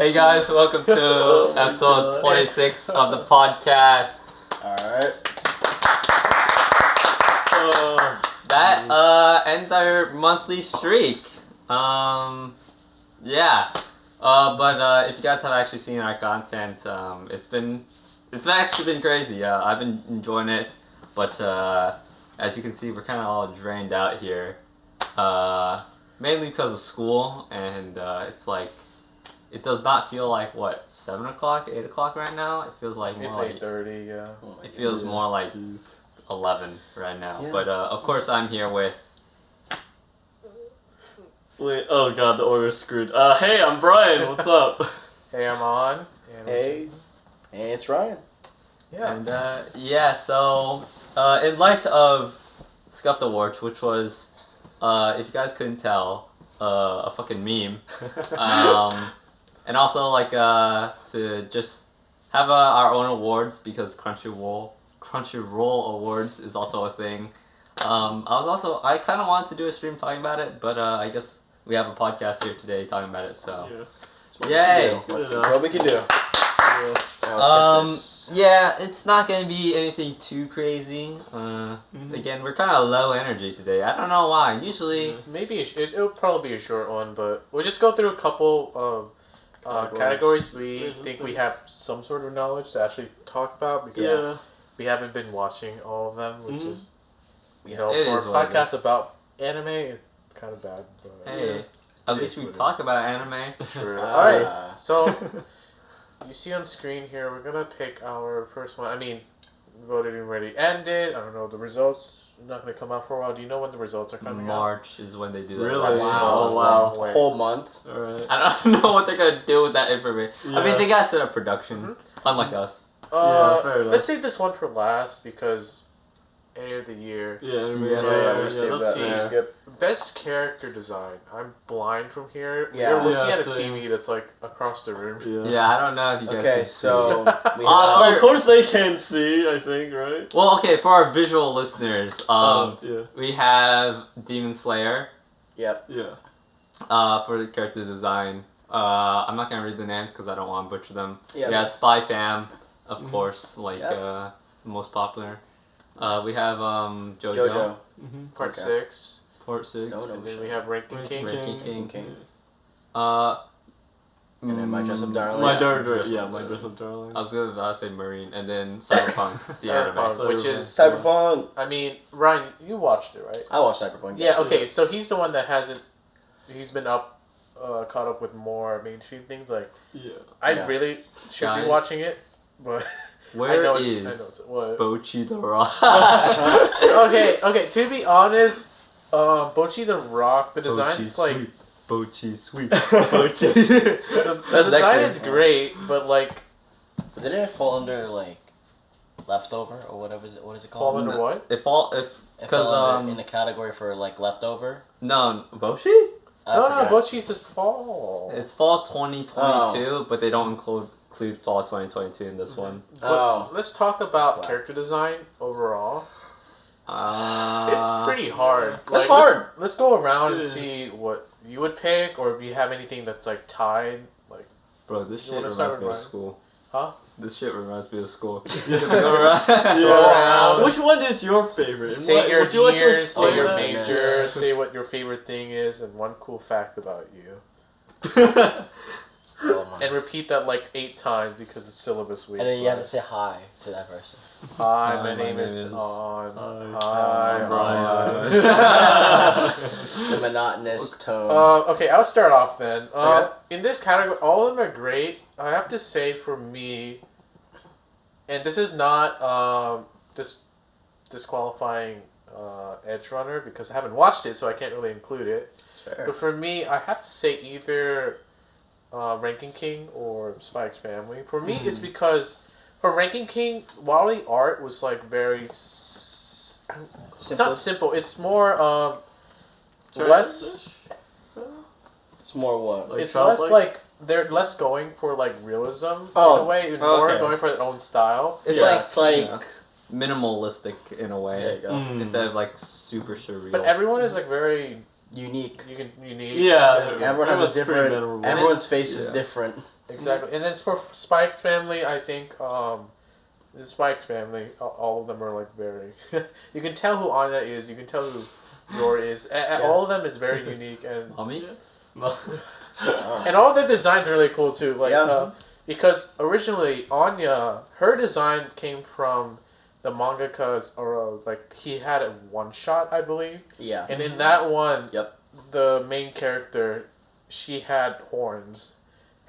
Hey guys, welcome to episode 26 of the podcast. Alright. That ends our monthly streak. But if you guys have actually seen our content, it's actually been crazy. I've been enjoying it, but as you can see, we're kind of all drained out here. Mainly because of school, and it's like, it does not feel like, 7 o'clock, 8 o'clock right now? It feels like more it's like... 8:30, yeah. It feels more like 11 right now. Yeah. But of course I'm here with... Wait, oh god, the order's screwed. Hey, I'm Brian, what's up? Hey, I'm on. And Hey, it's Ryan. Yeah. And so in light of Scuffed Awards, which was, if you guys couldn't tell, a fucking meme. And also to just have our own awards, because Crunchyroll Awards is also a thing. I kind of wanted to do a stream talking about it, but I guess we have a podcast here today talking about it, so yay! That's what we can do. It's not gonna be anything too crazy. Again, we're kind of low energy today. I don't know why. Usually, Maybe it'll probably be a short one, but we'll just go through a couple of categories we think we have some sort of knowledge to actually talk about, because we haven't been watching all of them, which is, It for is a what it podcast is. about anime, it's kind of bad. But, hey, at least we talk about anime. Sure. Alright, so you see on screen here, we're gonna pick our first one. I mean, voting already ended. I don't know, the results are not gonna come out for a while. Do you know when the results are coming out? March is when they do that. Really? That's Wow. so wow. long. A whole month. Alright. I don't know what they're gonna do with that information. I mean, Yeah. they gotta set up production, unlike us. Yeah, fair enough. Let's save this one for last, because end of the year. Let's let's see. see. Best character design. I'm blind from here. Yeah. We're looking Yeah, at a same. TV that's like across the room. Yeah, I don't know if you guys Okay, can so we Uh, have Of course they can see, I think, right? Well, okay, for our visual listeners, Yeah. we have Demon Slayer, Yep. Yeah. for the character design. I'm not gonna read the names because I don't want to butcher them. Yeah. We have Spy Fam, of course, Yep. the most popular. We have JoJo. JoJo. Part Okay. 6. Part 6. Stone And then we have Ranking King. Ranking King. King. And then My Dress Up Darling. My Yeah. darling, my dress up darling. I was gonna say Marine, and then Cyberpunk, the anime. Cyberpunk, which is, Cyberpunk. I mean, Ryan, you watched it, right? I watched Cyberpunk. Yeah, okay, so he's the one that hasn't, he's been caught up with more mainstream things, like, Yeah. I Yeah. really should Guys. be watching it, but Where I know is it's what? Bochi the Rock? okay, to be honest, Bochi the Rock, the design is like, Bochi sweet. Bochi. the That's design next is great, but like, But didn't it fall under like leftover or whatever? What is it fall called? under what? It fell Because in the category for like leftover. no, Bochi? No, forgot. Bochi's just fall. It's fall 2022, but they don't include fall 2022 in this one. But let's talk about Wow. character design overall. Uh, It's pretty hard. That's hard. Let's go around It and is. see what you would pick, or if you have anything that's like tied. Like, Bro, this You shit wanna reminds start me with of Ryan? school. Huh? This shit reminds me of school. around. Which one is your favorite? And say what- your would you like to years, say explain your that? major, say what your favorite thing is, and one cool fact about you. Oh my. And repeat that like 8 times because it's syllabus week. And then you have to say hi to that person. Hi, my name is On. Hi, Hi, The monotonous tone. Okay, I'll start off then. Okay. In this category, all of them are great. I have to say, for me, and this is not disqualifying Edge Runner, because I haven't watched it, so I can't really include it. It's fair. But for me, I have to say either Ranking King or Spy X Family. For me, it's because for Ranking King, while the art was like very, it's not simple. It's more less. It's more what? Like It's less childlike? like they're less going for like realism in Oh. a way, and more Okay. going for their own style. It's Yeah, like it's like yeah, minimalistic in a way. there you go. Instead of like super surreal. But everyone is like very Unique. unique. Yeah. Everyone has a Everyone's pretty different. memorable. Everyone's face is Yeah. different. Exactly. And then for Spy X Family, I think the Spy X Family, all of them are like very. You can tell who Anya is. You can tell who Yor is. All of them is very unique and. Mommy? And all their designs are really cool too. Like, Yeah. Because originally Anya, her design came from the mangaka's, or like he had a one shot, I believe. Yeah. And in that one, Yep. the main character, she had horns.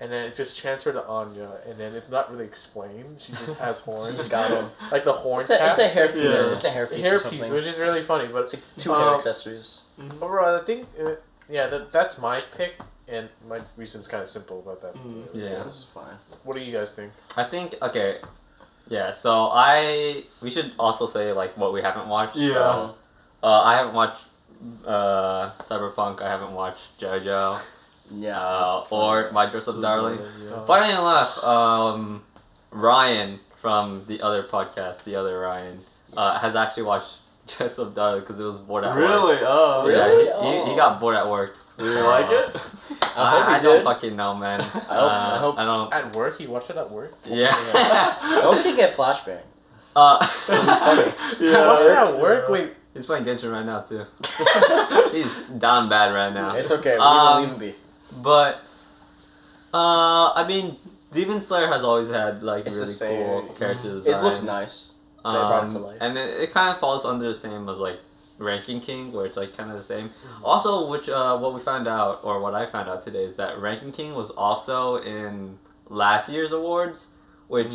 And then it just transferred to Anya, and then it's not really explained. She just has horns. She just got them. Like the horn It's a cap. hairpiece. Yeah. It's a hairpiece. Hair or piece, something. which is really funny. But It's like 2 hair accessories. overall, I think, that's my pick, and my reason's kind of simple about that. Yeah. This is fine. What do you guys think? I think, okay. Yeah, so we should also say, like, what we haven't watched. Yeah. So, I haven't watched Cyberpunk. I haven't watched JoJo. Yeah. Or My Dress Up Darling. Yeah. Funny enough, Ryan from the other podcast, the other Ryan, has actually watched Dress Up Darling because it was bored at work. Really? Oh. Really? Yeah, he got bored at work. Do you like it? I hope he I don't did. fucking know, man. I hope- I don't. At work? He watched it at work? Yeah. I hope he didn't get flashbang. He watched it at work? Wait. He's playing Genshin right now too. He's down bad right now. It's okay. We'll leave him be. But I mean, Demon Slayer has always had like It's the really same. cool character design. It looks nice. They brought it to life. And it kind of falls under the same as like Ranking King, where it's like kind of the same. Also, which what we found out, or what I found out today, is that Ranking King was also in last year's awards, which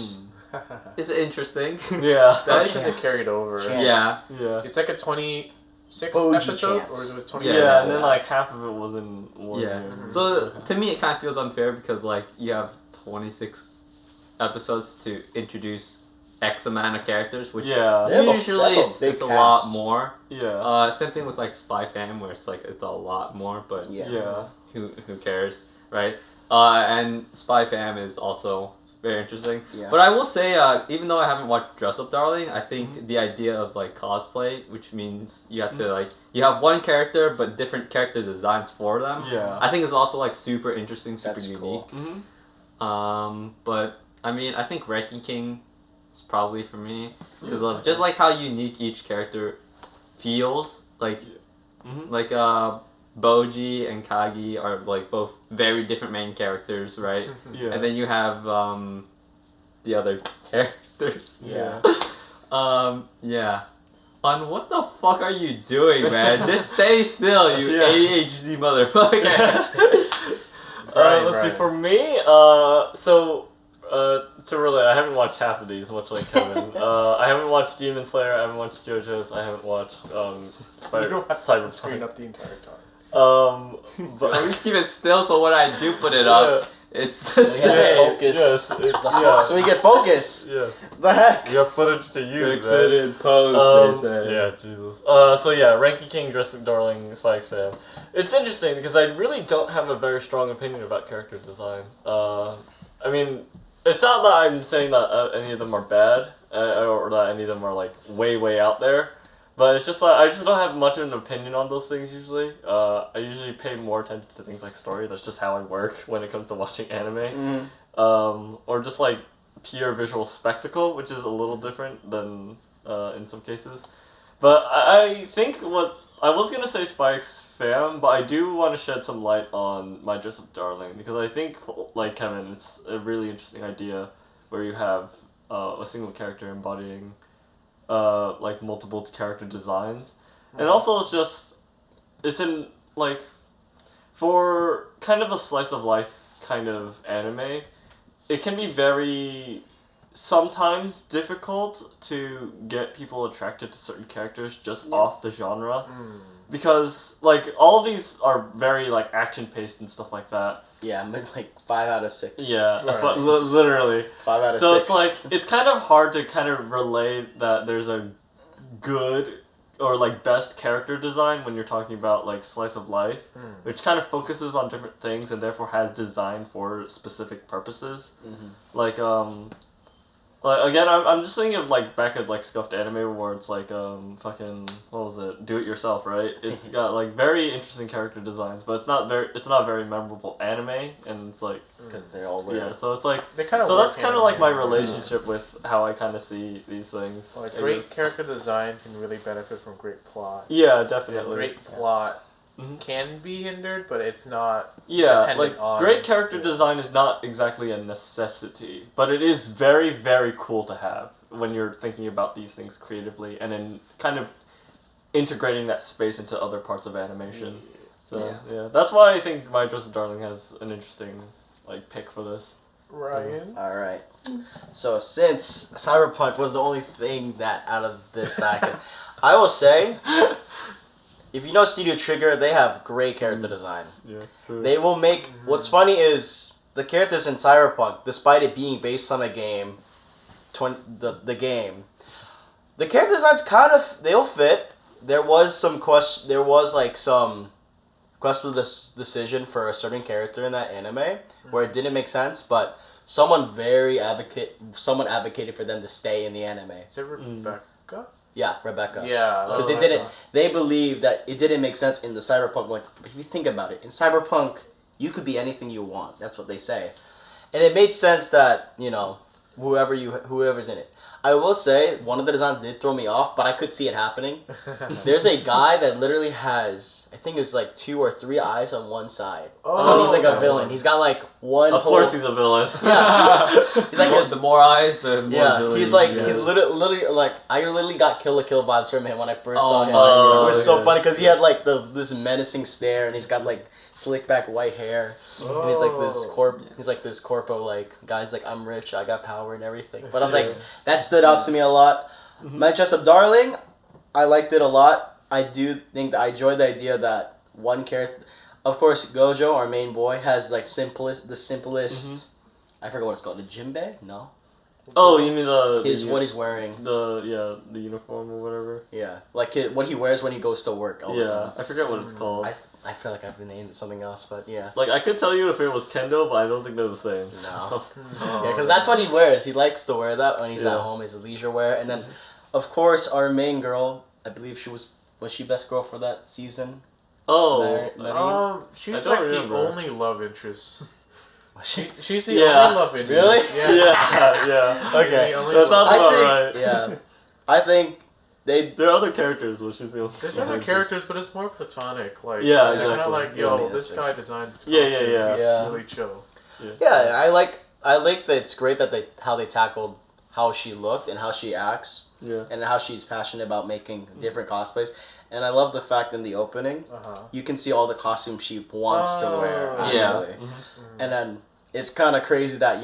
is interesting. Yeah. That Chance. because it carried over. Chance. Yeah. Yeah. It's like a 26 OG episode? chance. Or is it 20? Yeah, and then like half of it was in one Yeah. year. So to me, it kind of feels unfair because like you have 26 episodes to introduce X amount of characters, which Yeah. They have a- usually they have a it's big a lot cast. more. Yeah. Same thing with like Spy Fam, where it's like it's a lot more, but Yeah. Yeah. who cares, right? And Spy Fam is also very interesting. Yeah. But I will say, even though I haven't watched Dress Up Darling, I think the idea of like cosplay, which means you have to like you have one character but different character designs for them. Yeah. I think is also like super interesting, super That's unique. cool. Mm-hmm. But I mean, I think Ranking King is probably for me because of just like how unique each character feels. Like, Mhm. like Boji and Kagi are like both very different main characters, right? Yeah. And then you have the other characters. Yeah. Yeah. On what the fuck are you doing, man? Just stay still, you Yeah. ADHD motherfucker. Let's see. For me, to relate, I haven't watched half of these, much like Kevin. I haven't watched Demon Slayer. I haven't watched JoJo's. I haven't watched You don't have to screen Cyberpunk. up the entire time. At But least keep it still so when I do put it up, it's the So he has same. focus. Yes, It's a yeah. So we get focus. yes, The heck? you have footage to use. Fix man. it in post, they say. Yeah, Jesus. So yeah, Ranking King, Dress Up Darling, Spy X Fam. It's interesting because I really don't have a very strong opinion about character design. I mean, it's not that I'm saying that any of them are bad or that any of them are like way out there, but it's just like I just don't have much of an opinion on those things usually. I usually pay more attention to things like story. That's just how I work when it comes to watching anime. Or just like pure visual spectacle, which is a little different than in some cases. But I think what I was gonna say Spy X Fam, but I do want to shed some light on My Dress Up Darling because I think, like Kevin, it's a really interesting idea where you have a single character embodying like multiple character designs, and also it's in like for kind of a slice of life kind of anime, it can be very sometimes difficult to get people attracted to certain characters just off the genre because like all of these are very like action paced and stuff like that. Yeah, I'm at like 5 out of 6. Yeah, Right. but literally. 5 out of So 6. it's like it's kind of hard to kind of relate that there's a good or like best character design when you're talking about like slice of life, which kind of focuses on different things and therefore has design for specific purposes. Like Like, again, I'm just thinking of like back at like Scuffed Anime where it's like fucking what was it? Do it yourself, right? It's got like very interesting character designs, but it's not very memorable anime, and it's like Because they're all weird. yeah, so it's like They kind of so that's kind of like my relationship with how I kind of see these things. Like I great guess. character design can really benefit from great plot. Yeah, And definitely. great plot Mhm. can be hindered, but it's not. Yeah, dependent like on- great character yeah. design is not exactly a necessity, but it is very, very cool to have when you're thinking about these things creatively and then kind of integrating that space into other parts of animation. So yeah, that's why I think My Dress Up Darling has an interesting like pick for this. Ryan. All right. So since Cyberpunk was the only thing that out of this that I will say, if you know Studio Trigger, they have great character design. Yeah, true. They will make. What's funny is the characters in Cyberpunk, despite it being based on a game, the game, the character designs kind of they'll fit. There was some question. There was like some questionable decision for a certain character in that anime where it didn't make sense, but someone advocated for them to stay in the anime. Is it Rebecca? Yeah, Rebecca. Yeah. Because Rebecca. it didn't. They believe that it didn't make sense in the Cyberpunk. Like, if you think about it, in Cyberpunk, you could be anything you want. That's what they say, and it made sense that whoever's in it. I will say one of the designs did throw me off, but I could see it happening. There's a guy that literally has, I think it's like 2 or 3 eyes on one side. Oh. And he's like a villain. He's got like one. Of course, he's a villain. Yeah. He's like this. The more eyes, the more Yeah, ability. he's like Yeah. he's literally like I literally got Kill la Kill vibes from him when I first saw him. my God. It was so Okay. funny because he had like this menacing stare and he's got like slick back white hair and he's like this he's like this corpo like guy's like I'm rich, I got power and everything. But I was like that stood out to me a lot. My Dress Up Darling, I liked it a lot. I do think that I enjoyed the idea that one character, of course Gojo, our main boy, has like the simplest. I forget what it's called. The Jinbei? No. Oh, you mean the What he's wearing. the uniform or whatever. Yeah, like what he wears when he goes to work all the Yeah, time. I forget what it's called. I feel like I've been named something else, but yeah. Like I could tell you if it was kendo, but I don't think they're the same. No. Oh. Yeah, because that's what he wears. He likes to wear that when he's Yeah. at home. It's leisure wear. And then, of course, our main girl, I believe was she best girl for that season? Oh, She's I like don't the remember. only love interest. Was she? She's the Yeah. only love interest. Really? Yeah. yeah. Okay. The only That sounds love- about I right. think, yeah. I think they. There are other characters, which is the only There's other characters, but it's more platonic. Like Yeah, they're kind exactly. of like, Yeah, yo, that's this guy designed this Yeah, costume. yeah. He's Yeah. really chill. Yeah, I like that it's great that how they tackled how she looked and how she acts Yeah. and how she's passionate about making different cosplays. And I love the fact in the opening you can see all the costumes she wants to wear. Oh. Actually. Yeah. And then it's kind of crazy that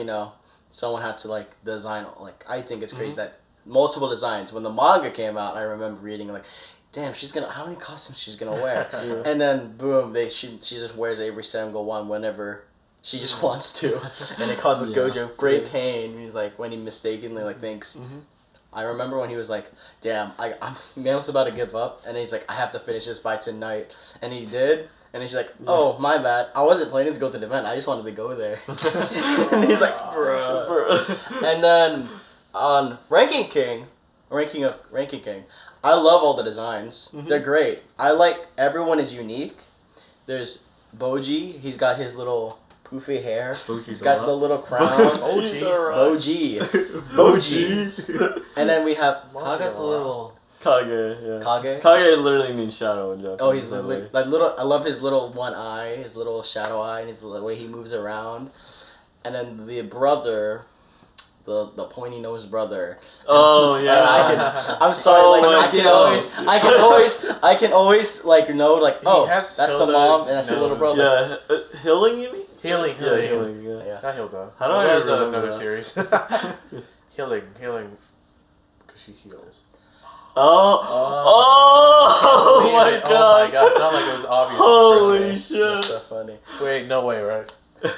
someone had to like design like I think it's crazy that multiple designs. When the manga came out, I remember reading like, damn, how many costumes she's gonna wear? Yeah. And then boom, she just wears every single one whenever she just wants to, and it causes Yeah. Gojo great pain. He's like when he mistakenly like thinks. I remember when he was like, "Damn, I'm man was about to give up," and he's like, "I have to finish this by tonight," and he did. And he's like, "Oh, my bad. I wasn't planning to go to the event. I just wanted to go there." And he's like, "Bruh." And then on Ranking King, I love all the designs. They're great. I like everyone is unique. There's Boji. He's got his little poofy hair. He's got the little crown. Boji. Boji. And then we have Kaga's the little Kage, yeah. Kage. Kage literally means shadow in Japanese. Oh, he's by the way. like little. I love his little one eye, his little shadow eye, and the way he moves around. And then the brother, the pointy nosed brother. Oh And yeah. I'm sorry, Oh, like no, I can always like know like He has that's the Hilda's mom and that's the little nose. brother. Yeah, healing you mean? Healing. Yeah, healing. Yeah. Yeah. Not Hilda. How do I Hilda's remember another that? series. Healing, because she heals. Oh Wait, my wait, god! Oh my god! Not like it was obvious. Holy That's shit! so funny. Wait, no way, right? No,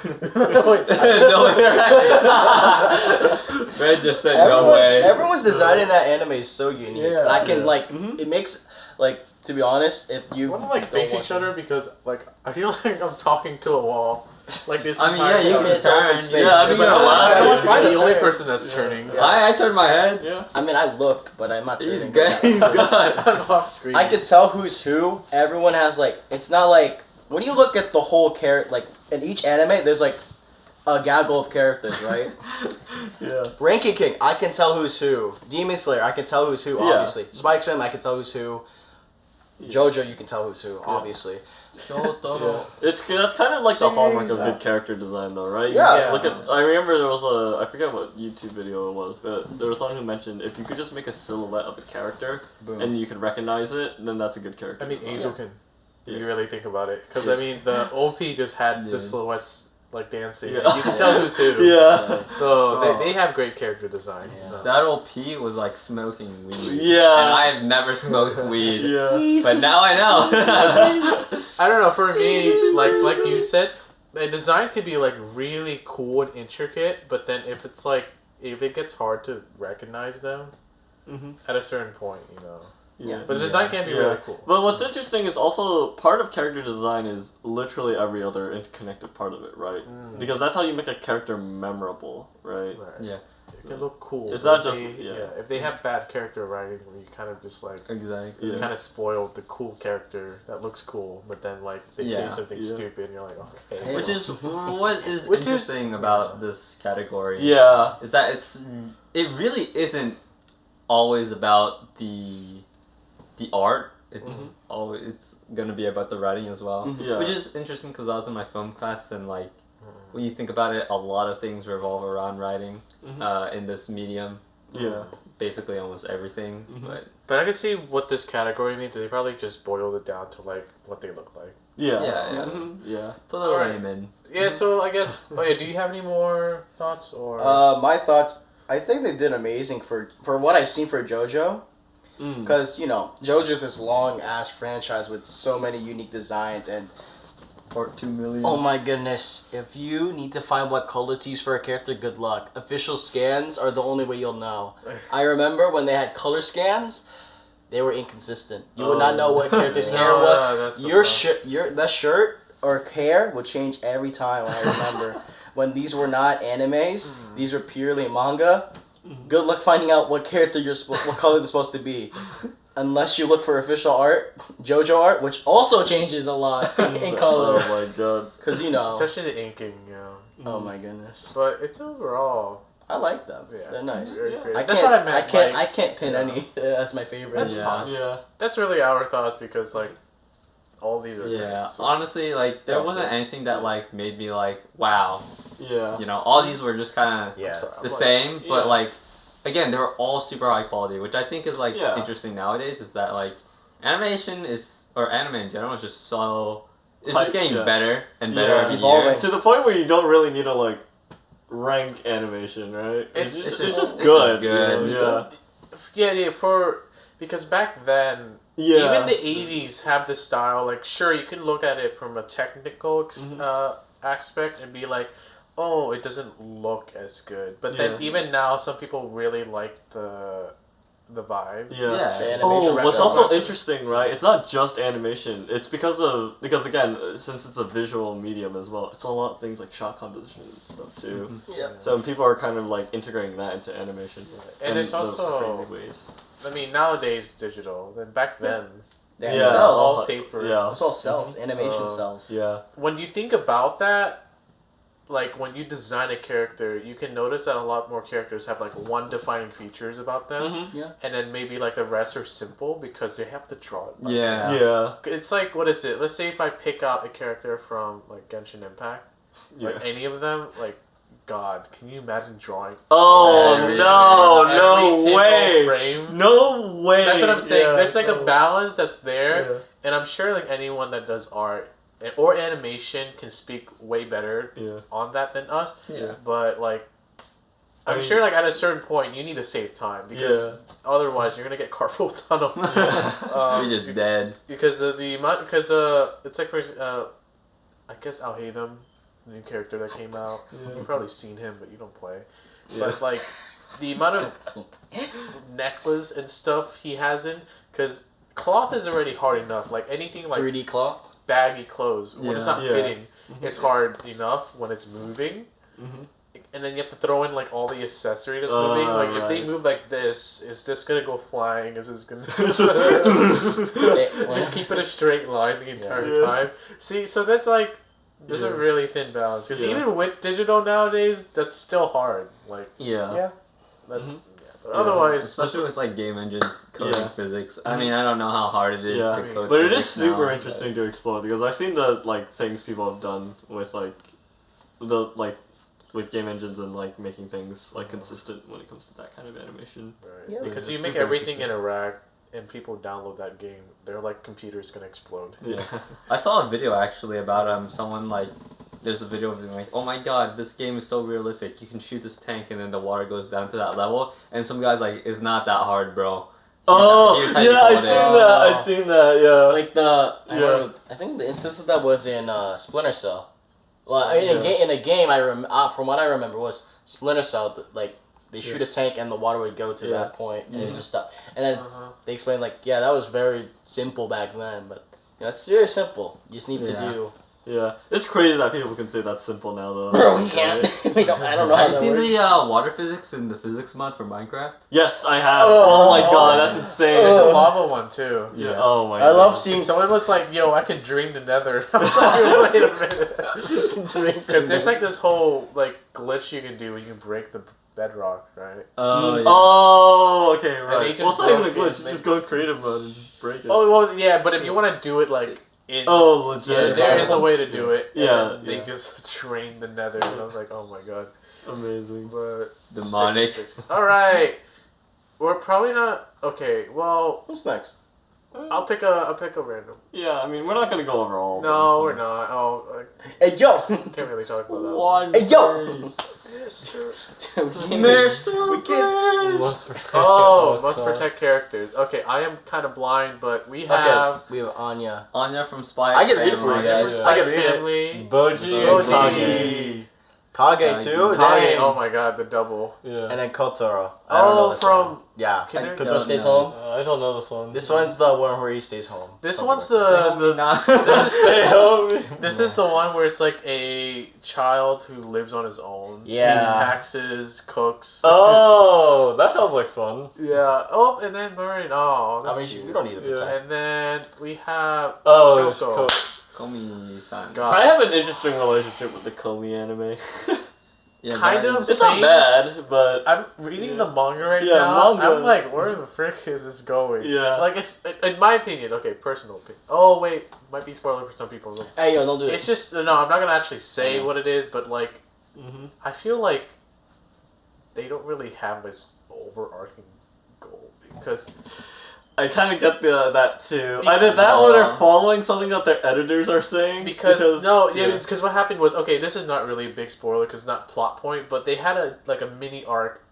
Red just said no way. Everyone's design in that anime is so unique. Yeah. And I can Yeah. like it makes like to be honest, if I you want to like don't face want each other because like I feel like I'm talking to a wall. Like this I mean, entire yeah, you time. can It's open turn. space. Yeah, I mean, But you're allowed I'm Everyone's fine the to only turn. person that's turning. Yeah. I turned my head. Yeah. I mean, I look, but I'm not He's turning. good. He's good. I'm off screen. I could tell who's who. Everyone has like, it's not like when you look at the whole character, like in each anime, there's like a gaggle of characters, right? Yeah. Ranking King, I can tell who's who. Demon Slayer, I can tell who's who, Yeah. obviously. Spike Trim, I can tell who's who. JoJo, you can tell who's who, obviously. Yeah. That's kind of like the hallmark of Caesar. good character design, though, right? You Yeah. just look at. I remember there was I forget what YouTube video it was, but there was someone who mentioned if you could just make a silhouette of a character Boom. and you could recognize it, then that's a good character. I mean, design. Azuken. If Yeah. you really think about it, because I mean, the OP just had Yeah. the silhouettes like dancing. Yeah. You can tell who's who. Yeah. So Oh. they have great character design. Yeah. So. That old Pete was like smoking weed. Yeah. And I've never smoked weed. Yeah. But now I know. I don't know. For me, like you said, the design could be like really cool and intricate, but then if it gets hard to recognize them Mhm. at a certain point, Yeah. But the design can be Yeah. really cool. But what's interesting is also part of character design is literally every other interconnected part of it, right? Mm. Because that's how you make a character memorable, right? Right. Yeah, It can look cool. It's but not if just- they- yeah. If they have bad character writing, where you kind of just like exactly. Yeah. kind of spoiled the cool character that looks cool, but then like they say Yeah. something Yeah. stupid, and you're like, okay. Which is what is Which is- interesting about this category. Yeah. Is that it really isn't always about the art. It's always it's gonna be about the writing as well. Yeah. Which is interesting because I was in my film class and like when you think about it, a lot of things revolve around writing in this medium. Yeah. Basically, almost everything. But I can see what this category means. They probably just boiled it down to like what they look like. Yeah. Yeah. Mhm. Yeah. For the Alright. layman. Yeah. So I guess. Oh yeah. Do you have any more thoughts or? My thoughts, I think they did amazing for what I've seen for JoJo. Mm. Because, JoJo's this long-ass franchise with so many unique designs and Or 2 million. oh my goodness, if you need to find what color to use for a character, good luck. Official scans are the only way you'll know. I remember when they had color scans, they were inconsistent. You would not know what character's hair No, was. that's the Your problem. that shirt or hair would change every time, I remember. When these were not animes, these were purely manga. Good luck finding out what character what color they're supposed to be. Unless you look for official art, JoJo art, which also changes a lot in color. Oh my god. Because, Especially the inking, oh my goodness. But it's overall. I like them. Yeah. They're nice. Very Yeah. creative. That's what I meant. I can't pin yeah. any as my favorite. That's Yeah. fine. Yeah. That's really our thoughts because like all these are Yeah, great, so- honestly, like there Yeah, wasn't so- anything that like made me like, wow. Yeah. All these were just kind of Yeah. I'm sorry, I'm the like- same, but yeah. like again, they were all super high quality, which I think is like Yeah. interesting nowadays. Is that like animation or anime in general is just so it's Like, just getting yeah. better and better Yeah. every It's evolving. year. To the point where you don't really need to like rank animation, right? It's just, just- it's just it's good. just good. you know? Yeah, because back then, Yeah. even the 80s have this style. Like, sure, you can look at it from a technical aspect and be like, oh, it doesn't look as good. But then Yeah. even now, some people really like the vibe. Yeah. Yeah. The Oh, animation what's style. also interesting, right? It's not just animation. It's because again, since it's a visual medium as well, it's a lot of things like shot composition and stuff too. Yeah. So people are kind of like integrating that into animation. And it's the also, crazy ways. I mean, nowadays digital. Then back then, They have Yeah. cells. all paper. Yeah. It's all cells. Animation So- cells. Yeah. When you think about that, like when you design a character, you can notice that a lot more characters have like one defining features about them, Mm-hmm. Yeah. and then maybe like the rest are simple because they have to draw it. by Yeah. hand. Yeah. It's like, what is it? Let's say if I pick out a character from like Genshin Impact, Yeah. like any of them, like God, can you imagine drawing? Oh Every- no! every No single way! frame? No way! That's what I'm saying. Yeah, There's like no. a balance that's there, Yeah. and I'm sure like anyone that does art or animation can speak way better Yeah. on that than us. Yeah. But like, I I'm mean- sure like at a certain point you need to save time because Yeah. otherwise you're gonna get carpal tunnel. You're just dead. Because of the amount, it's like I guess Alhaitham, the new character that came out. Yeah. You've probably seen him, but you don't play. Yeah. But like the amount of necklace and stuff he has in, because cloth is already hard enough. Like anything like 3D cloth. baggy clothes when it's Yeah. not Yeah. fitting. it's hard enough when it's moving. And then you have to throw in like all the accessory that's moving. Like if they move like this, is this gonna go flying? Is this gonna just keep it a straight line the entire time? See, so that's like there's a really thin balance because even with digital nowadays, that's still hard. Like that's but otherwise, especially with like game engines coding physics. I mean, I don't know how hard it is to code. But it is physics super now, interesting to explore because I've seen the like things people have done with like the like. With game engines and like making things like consistent when it comes to that kind of animation. Right. Yeah, because you make everything in a rack and people download that game, they're like computer's gonna explode. Yeah. I saw a video actually about someone like there's a video of them like, oh my god, this game is so realistic. You can shoot this tank and then the water goes down to that level, and some guy's like, it's not that hard, bro. I've seen that. Yeah. Like I think the instance of that was in Splinter Cell. Well, in a game, from what I remember, was Splinter Cell. Like they shoot a tank and the water would go to that point and it just stop. And then they explained like, that was very simple back then, but it's very simple. You just need to do. Yeah, it's crazy that people can say that's simple now, though. Bro, we can't. I don't know. Have you seen the water physics in the physics mod for Minecraft? Yes, I have. Oh my god, that's insane. There's a lava one too. Yeah. Oh my god. I love seeing. Someone was like, "Yo, I can drain the Nether." I was like, "Wait a minute." Because there's like this whole like glitch you can do when you can break the bedrock, right? Oh, okay, right. Just well, it's not even a glitch. You just go in creative mode and just break it. Oh well, yeah, but if you want to do it like. Legit. There is a way to do it. Yeah. They just trained the Nether, and I was like, oh my god. Amazing. But demonic. Alright. We're probably not okay, well Who's next? I'll pick a random. Yeah, I mean we're not gonna go over all of them. No, we're not. Oh Hey yo! can't really talk about that. Hey yo! Must protect characters. Okay, I am kind of blind, but we have Anya. Anya from Spy. I can read it for you guys. I can read it. Family. Boji and Kage. Kage too. Kage, oh my god, the double. Yeah. And then Kotaro. I don't know this from one. Yeah. Kinder- Kotaro stays home. I don't know this one. This one's the one where he stays home. This Something one's like the Stay home. This is the one where it's like a child who lives on his own. Yeah. Pays taxes, cooks. Oh, that sounds like fun. Yeah. Oh, and then Maureen. Oh, that's I mean, cute. we don't need to protect. And then we have Oh, Shoko. Komi-san. God. I have an interesting relationship with the Komi anime. Yeah, Kind of It's not bad, but I'm reading the manga right Yeah, now. manga. I'm like, where the frick is this going? Yeah. Like, it's, in my opinion, okay, personal opinion. Oh, wait, might be spoiler for some people. Hey yo, don't do it. It's just, no, I'm not going to actually say what it is, but like, I feel like they don't really have this overarching goal because I kind of get that too. Either that or they're following something that their editors are saying. because what happened was, okay, this is not really a big spoiler because it's not plot point, but they had a mini arc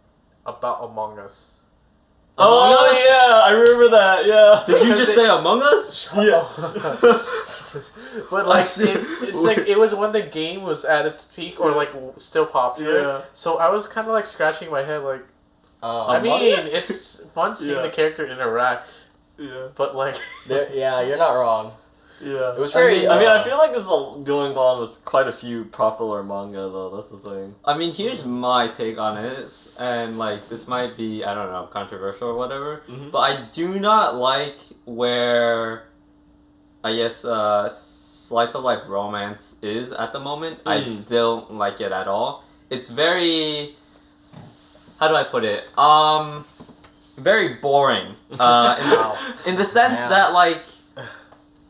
about Among Us. Oh yeah, I remember that. Yeah. Did you just say Among Us? Yeah. But like it's like it was when the game was at its peak or like still popular. Yeah. So I was kind of like scratching my head like. I Among mean, it's fun seeing the character interact. Yeah. But like. yeah, you're not wrong. Yeah. It was very. I feel like this is going on with quite a few popular manga though. That's the thing. I mean, here's my take on it, and like this might be, I don't know, controversial or whatever, but I do not like where, I guess, slice of life romance is at the moment. I don't like it at all. It's very, how do I put it? Very boring. In the sense that like.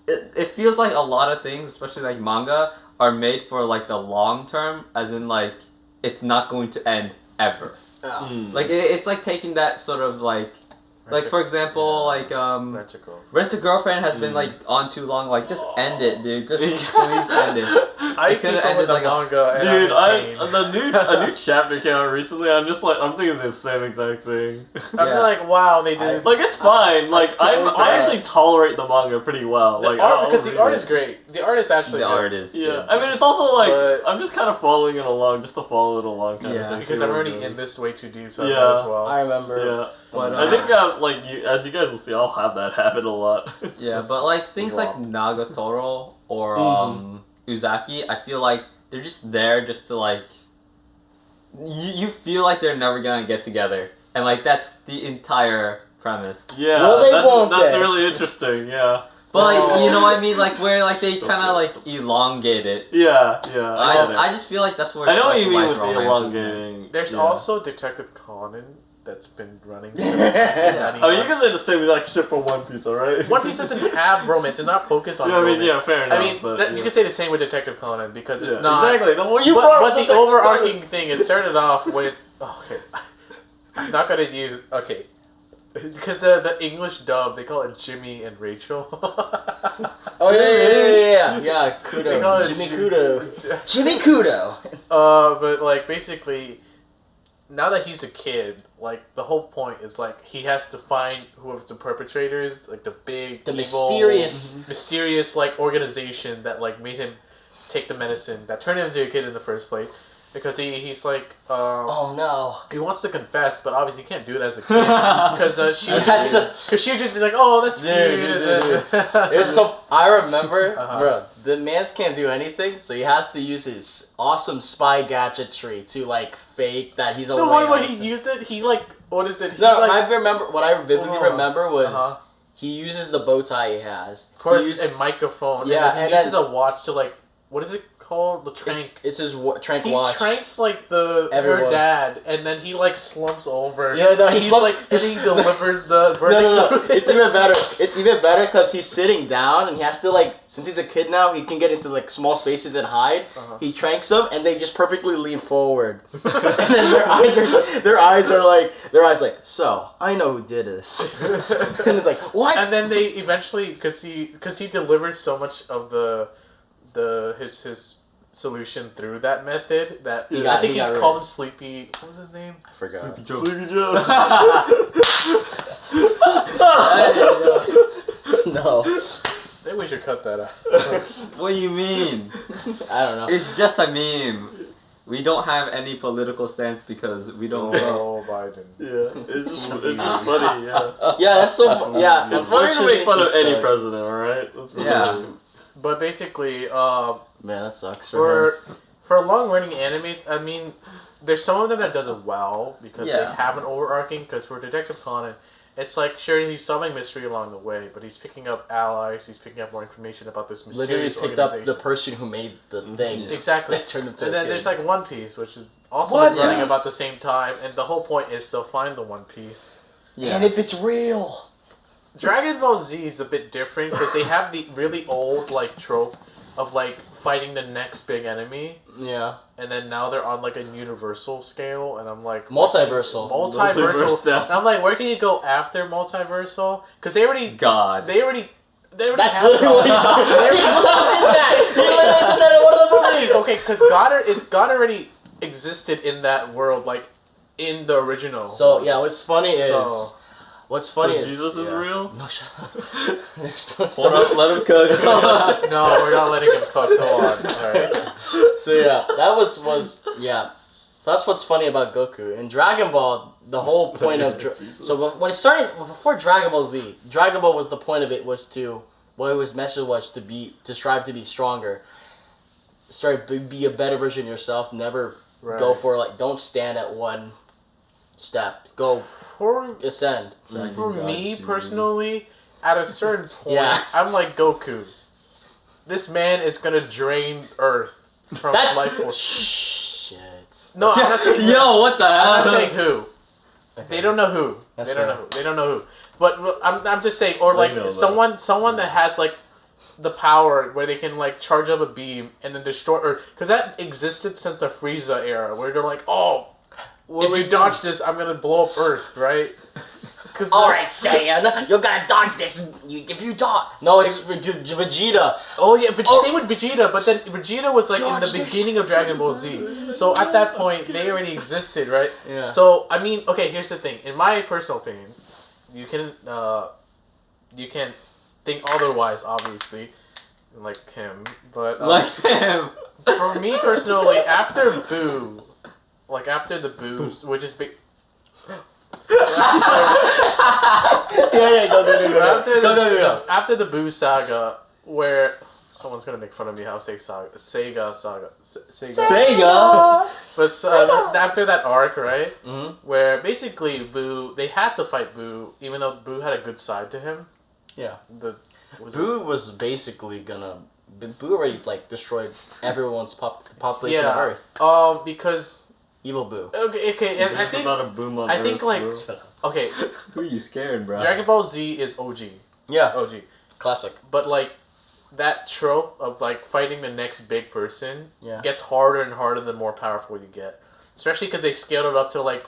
It feels like a lot of things, especially like manga, are made for like the long term, as in like it's not going to end ever. Like it's like taking that sort of like for example like Rent a Girlfriend has been like on too long. Like just end it, dude. Just please end it. I could have ended like manga. Dude, a new chapter came out recently. I'm thinking the same exact thing. I'm like, wow, they did. Like it's fine. Like I actually tolerate the manga pretty well. The art, because the art is great. The art is actually the good. art is good. I mean, it's also like I'm just kind of following it along, just to follow it along, kind of thing. Because I'm already in this way too deep, so Yeah. as well. I remember. Yeah, But I think as you guys will see, I'll have that habit a lot. Yeah, but like things like Nagatoro or Uzaki, I feel like they're just there just to like. You feel like they're never gonna get together, and like that's the entire premise. Yeah, Well, that's they? really interesting. Yeah. But like you know what I mean, like where like they kind of like elongate it. Yeah. I just feel like that's where. I know what you slice mean of with life the romance is. elongating. There's yeah. also Detective Conan that's been running. Oh, you can say the same exact shit for One Piece, alright? One Piece doesn't have romance. It's not focused on Yeah, I mean, romance. yeah, fair enough. I mean, but, you can say the same with Detective Conan because it's not. Exactly. The more you But the overarching thing, it started off with. Okay. I'm not gonna use. Okay. Because the English dub, they call it Jimmy and Rachel. Oh yeah. They call Kudo, it Jimmy Kudo, Jimmy Kudo. But like basically, now that he's a kid, like the whole point is like he has to find whoever the perpetrators, like the big, The evil, mysterious like organization that like made him take the medicine that turned him into a kid in the first place. Because he's like, Oh no. he wants to confess, but obviously he can't do it as a kid because she would just be like, oh, that's cute. It's so. I remember, Uh-huh. bro. The man's can't do anything, so he has to use his awesome spy gadgetry to like fake that he's away. The one on where it. he used it, he like, what is it? He, No, like, I remember. What I vividly remember was Uh-huh. he uses the bow tie he has. towards He used- a microphone. Yeah, and then he and uses then- a watch to like, what is it called? The trank. It's his trank He watch. tranks like her Everyone. dad, and then he like slumps over. Yeah, no, he he's slumps- like, and he delivers the verdict. No. It's even better. It's even better because he's sitting down and he has to like, since he's a kid now, he can get into like small spaces and hide. Uh-huh. He tranks them and they just perfectly lean forward, and then their eyes like, so I know who did this, and it's like what? And then they eventually, because he delivers so much of his solution through that method that I think he got called rid. him Sleepy. What was his name? I forgot. Sleepy Joe. No, Maybe we should cut that out. What do you mean? I don't know. It's just a meme. We don't have any political stance because we don't know. Oh, Biden. Yeah, it's just funny. Yeah, Yeah, that's so. Yeah, it's funny to make fun of unfortunately, any he's president, all right? Yeah. But basically, Man, that sucks for him. for long-running animes, I mean, there's some of them that does it well because they Yeah. have an overarching. Because for Detective Conan, it's like sure he's solving mystery along the way, but he's picking up allies. He's picking up more information about this Literally mysterious picked up organization. the person who made the thing. Exactly. That turned him to And a then kid. there's like One Piece, which is also What? been running Yes. about the same time, and the whole point is to find the One Piece. Yeah. And if it's real. Dragon Ball Z is a bit different because they have the really old like trope of like fighting the next big enemy, Yeah. and then now they're on like a universal scale, and I'm like Multiversal. multiversal. now. And I'm like, where can you go after multiversal? Because they already God. That's have literally what he's They He already- literally did that! He literally did that in one of the movies! Okay, because God already existed in that world, like in the original. So, yeah, what's funny is... So- What's funny is... Jesus is yeah. real? No, shut up. There's no... Hold up, let him cook. No, we're not letting him cook. Go on. Alright. So, yeah, that was... Yeah. So that's what's funny about Goku. In Dragon Ball, the whole point of... So when it started... Before Dragon Ball Z, Dragon Ball was the point of it was to... What his message was to strive to be stronger. Strive to be a better version of yourself. Never go Right. for, like... Don't stand at one step. Go For ascend. For me personally, at a certain point, Yeah. I'm like Goku. This man is gonna drain Earth from That's... life force. Shit. No, I'm not saying. Yo, what the hell? I'm not saying who. They don't know who. That's they don't fair. know who. They don't know who. But I'm just saying, or They like know someone that has like the power where they can like charge up a beam and then destroy, or because that existed since the Frieza era, where they're like, oh, if you dodge this, I'm gonna blow up Earth, right? Cause Alright, Saiyan, you gotta dodge this. If you dodge. No, it's Vegeta. Oh yeah, same with Vegeta, but then Vegeta was like in Dodge the this. beginning of Dragon Ball Z. So at that point, they already existed, right? Yeah. So I mean, okay, here's the thing. In my personal opinion, you can think otherwise, obviously, like him. But Like him. for me personally, after Boo, like after the Boo, which is big. Yeah, go. After the Go. after the Boo saga, where someone's gonna make fun of me how Sega Saga. Sega. But after that arc, right, Mm-hmm. where basically Boo, they had to fight Boo, even though Boo had a good side to him. Yeah. Was Boo was basically gonna. Boo already like destroyed everyone's population of Earth. Because Evil Boo. okay, and I There's think not a boom on I think, Earth, like- bro. okay, Who are you scaring, bro? Dragon Ball Z is OG, Yeah. OG, Classic. but like that trope of like fighting the next big person Yeah. gets harder and harder the more powerful you get, especially because they scaled it up to like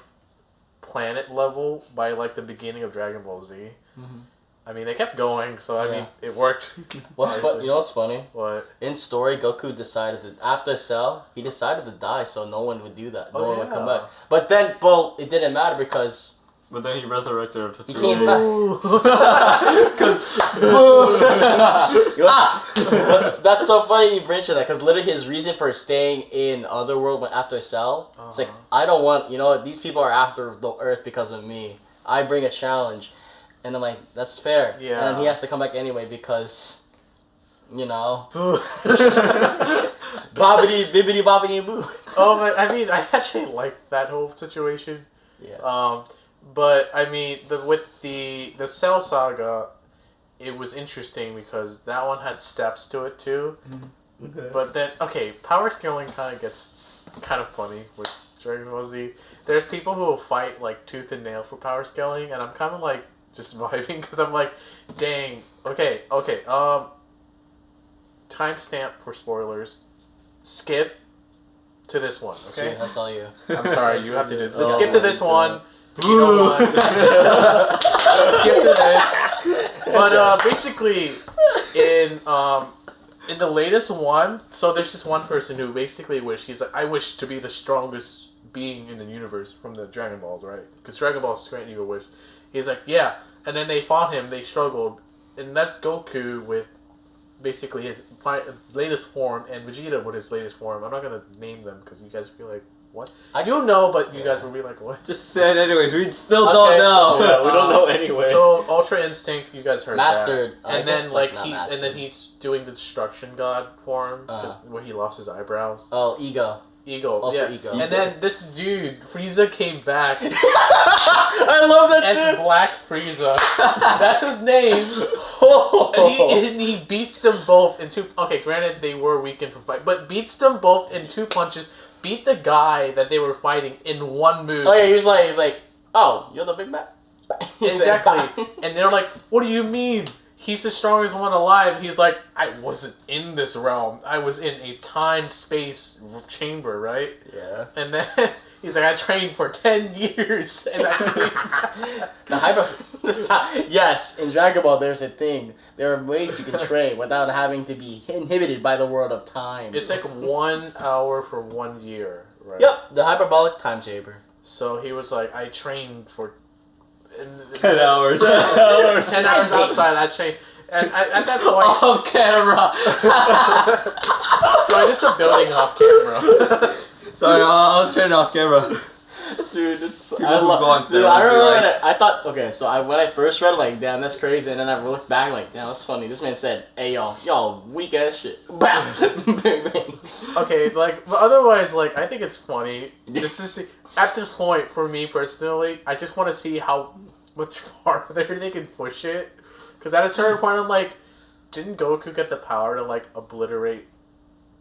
planet level by like the beginning of Dragon Ball Z. Mhm. I mean, they kept going, so I Yeah. mean, it worked. What's fun? You know what's funny? What? In story, Goku decided that after Cell, he decided to die, so no one would do that. No Oh, one would come yeah. back. But then, well, it didn't matter because But then he resurrected her to he 3 came days. back. That's so funny you mentioned that because literally his reason for staying in Otherworld went after Cell. It's like I don't want these people are after the Earth because of me. I bring a challenge, and I'm like that's fair. Yeah. And then he has to come back anyway because, bobbity bibbity bobbity boo. Oh, but I mean, I actually liked that whole situation. Yeah. But I mean, with the Cell Saga, it was interesting because that one had steps to it too. Okay. But then, okay, power scaling kind of gets kind of funny with Dragon Ball Z. There's people who will fight like tooth and nail for power scaling, and I'm kind of like just vibing because I'm like, dang, okay. Timestamp for spoilers. Skip to this one, okay? See, that's all you. I'm sorry, you have to do this. But Oh skip to my this God. one. If you don't want, skip to this. But basically, in the latest one, so there's just one person who basically he's like, I wish to be the strongest being in the universe from the Dragon Balls, right? Because Dragon Balls grant you a wish. He's like, yeah. And then they fought him, they struggled. And that's Goku with basically his latest form and Vegeta with his latest form. I'm not going to name them because you guys feel like, what? I do know, but you guys will be like, what? Just say it anyways. We still Okay, don't know. Yeah, we don't know anyway. So Ultra Instinct, you guys heard Mastered. that, I and guess, then like, like not and mastered. then he's doing the Destruction God form where he lost his eyebrows. Oh, ego. Ego, Ultra yeah. Ego. And then this dude Frieza came back I love that as too. Black Frieza. That's his name. And he beats them both in two. Okay, granted they were weakened from fight, but beats them both in 2 punches. Beat the guy that they were fighting in 1 move. Oh yeah, he's like, oh, you're the big man. He said, Exactly. "Bye." And they're like, what do you mean? He's the strongest one alive. He's like, I wasn't in this realm. I was in a time-space chamber, right? Yeah. And then he's like, I trained for 10 years. And The hyper. Yes, in Dragon Ball, there's a thing. There are ways you can train without having to be inhibited by the world of time. it's like 1 hour for 1 year, right? Yep, the hyperbolic time chamber. So he was like, I trained for 10 hours. 10 hours outside. I trained. And at that point, Off camera. so it's a building off camera. Sorry, I was training off camera. Dude, it's People I who love. go on Dude, steroids I be remember like- when I thought okay, so when I first read it, like, damn, that's crazy, and then I looked back, like, damn, that's funny. This man said, "Hey, y'all, weak ass shit." Bam, bang, bang. Okay, like, but otherwise, like, I think it's funny just to see. At this point, for me personally, I just want to see how much farther they can push it. Because at a certain point, I'm like, didn't Goku get the power to like obliterate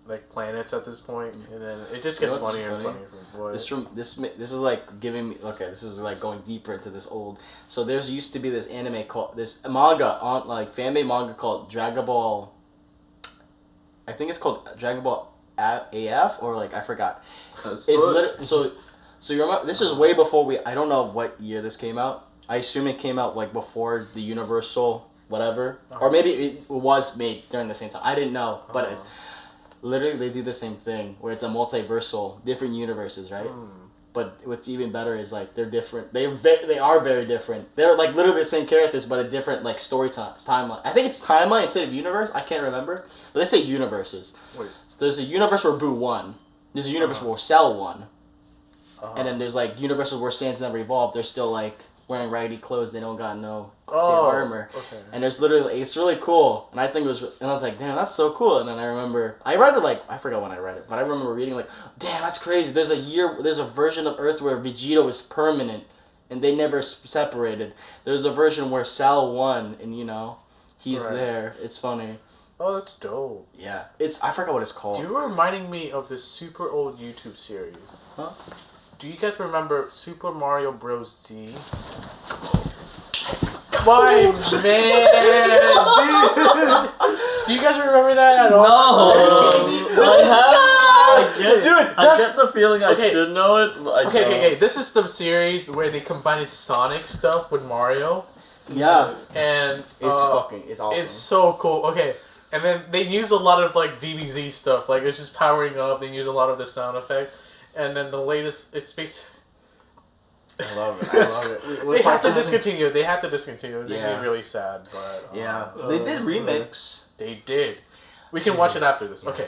like planets at this point? And then it just You know gets what's funnier and funny? funnier. From boy. This is like giving me this is like going deeper into this old. So there's used to be this anime called this manga on like fan made manga called Dragon Ball. I think it's called Dragon Ball AF or like I forgot. It's so you remember this is way before I don't know what year this came out. I assume it came out like before the Universal whatever, or maybe it was made during the same time. I didn't know, but it's, literally they do the same thing where it's a multiversal, different universes, right? But what's even better is like they're different. They are very different. They're like literally the same characters, but a different like story timeline. I think it's timeline instead of universe. I can't remember, but they say universes. Wait. So there's a universe where Boo won. There's a universe where Cell won. And then there's like universes where Saiyans never evolved. They're still like wearing raggedy clothes. They don't got no Oh, armor. okay. And there's literally, it's really cool. And I think it was, and I was like, damn, that's so cool. And then I remember, I read it like, I forgot when I read it, but I remember reading like, damn, that's crazy. There's a version of Earth where Vegeta was permanent and they never separated. There's a version where Sal won and, you know, he's Right. there. It's funny. Oh, that's dope. Yeah. I forgot what it's called. You were reminding me of this super old YouTube series. Huh? Do you guys remember Super Mario Bros. Z? Why, man? Dude. Do you guys remember that at all? I get the feeling I Okay. should know it. But I Okay. This is the series where they combine Sonic stuff with Mario. Yeah. And It's it's awesome. it's so cool. Okay. And then they use a lot of like DBZ stuff. Like it's just powering up. They use a lot of the sound effect. And then the latest, it's basically... I love it. I love it. They have to discontinue. They had to discontinue. It made Yeah. me really sad, but Yeah. They did remix. they did. We can watch it after this. Okay.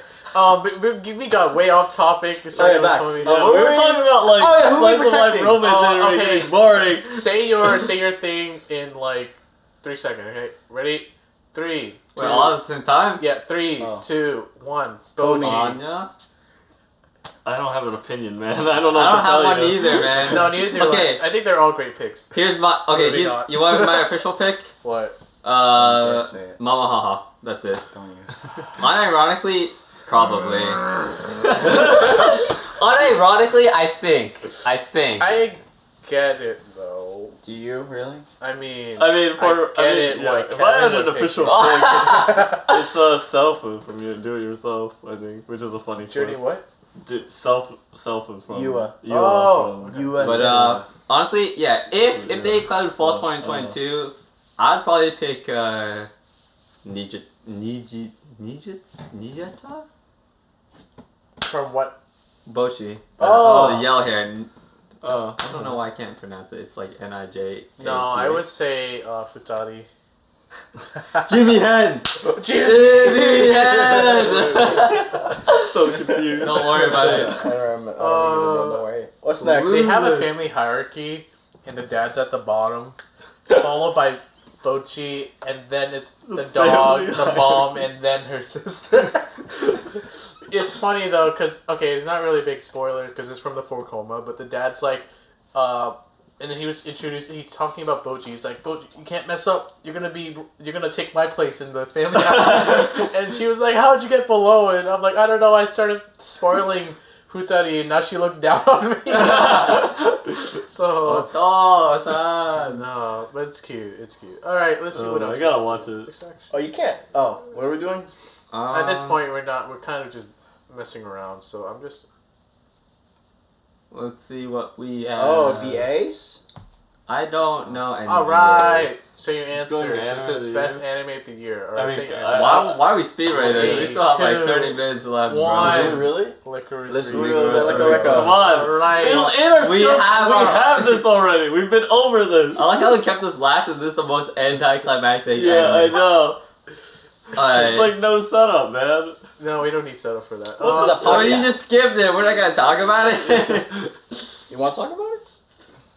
We got way off topic. Sorry, Alright, back. Chloe. We were talking about like Oh, yeah, who we life of life protecting? romance and Okay. everything boring. Say your thing in like 3 seconds. Okay, ready? 3, 2. Wait, all at the same time? Yeah, 3, Oh. 2, 1. Koji. Koji. Anya? I don't have an opinion, man. I don't know I what don't to tell have one you. either, man. No, neither do Okay. I think they're all great picks. Here's my... Okay, Maybe not. you want my official pick? What? Don't say it. Mama Haha. That's it. Don't you? Unironically, probably. Unironically, I think. I get it though. Do you really? I mean, If I had an official pick, it's a self-food from you. Do it yourself, I think, which is a funny Journey twist. what? Self-food from Yua. Oh. from U.S. But honestly, yeah, if they included fall 2022, I'd probably pick Nijata? From what? Boshi. Oh. The yellow hair. Oh. I don't know why I can't pronounce it. It's like Nij. No, I would say Futari. Jimmy Hen. Jimmy Hen! So confused. Don't worry about it. I don't remember. Don't worry. What's next? They have a family hierarchy, and the dad's at the bottom, followed by Bochi, and then it's the dog, family the mom, and then her sister. It's funny though, cause okay, it's not really a big spoiler, cause it's from the Four Koma, but the dad's like, and then he's talking about Bochi. He's like, Bochi, you can't mess up. You're gonna take my place in the family. And she was like, how'd you get below it? I'm like, I don't know. I started spoiling Futari, and now she looked down on me. So Oto-san. no, but it's cute. It's cute. All right, let's see what else. I gotta watch it. Oh, you can't. Oh, what are we doing? At this point, we're not. We're kind of just messing around. So I'm just. Let's see what we have. Oh, VAs? I don't know any. All right. VAs. So your going answers. to This anime is of the best year. anime of the year. All I right. mean, say your I- answers. Why are we speed rating? We still have like 2, 30 minutes left. bro. one. Really? Licorice. Let's do Reed. it. Come on. Right. We have we our- have this already. We've been over this. I like how we kept this last and this is the most anticlimactic. Yeah, I ending. know. Alright. It's like no setup, man. No, we don't need setup for that. This is a Well, you podcast. just skipped it. We're not gonna talk about it. You want to talk about it?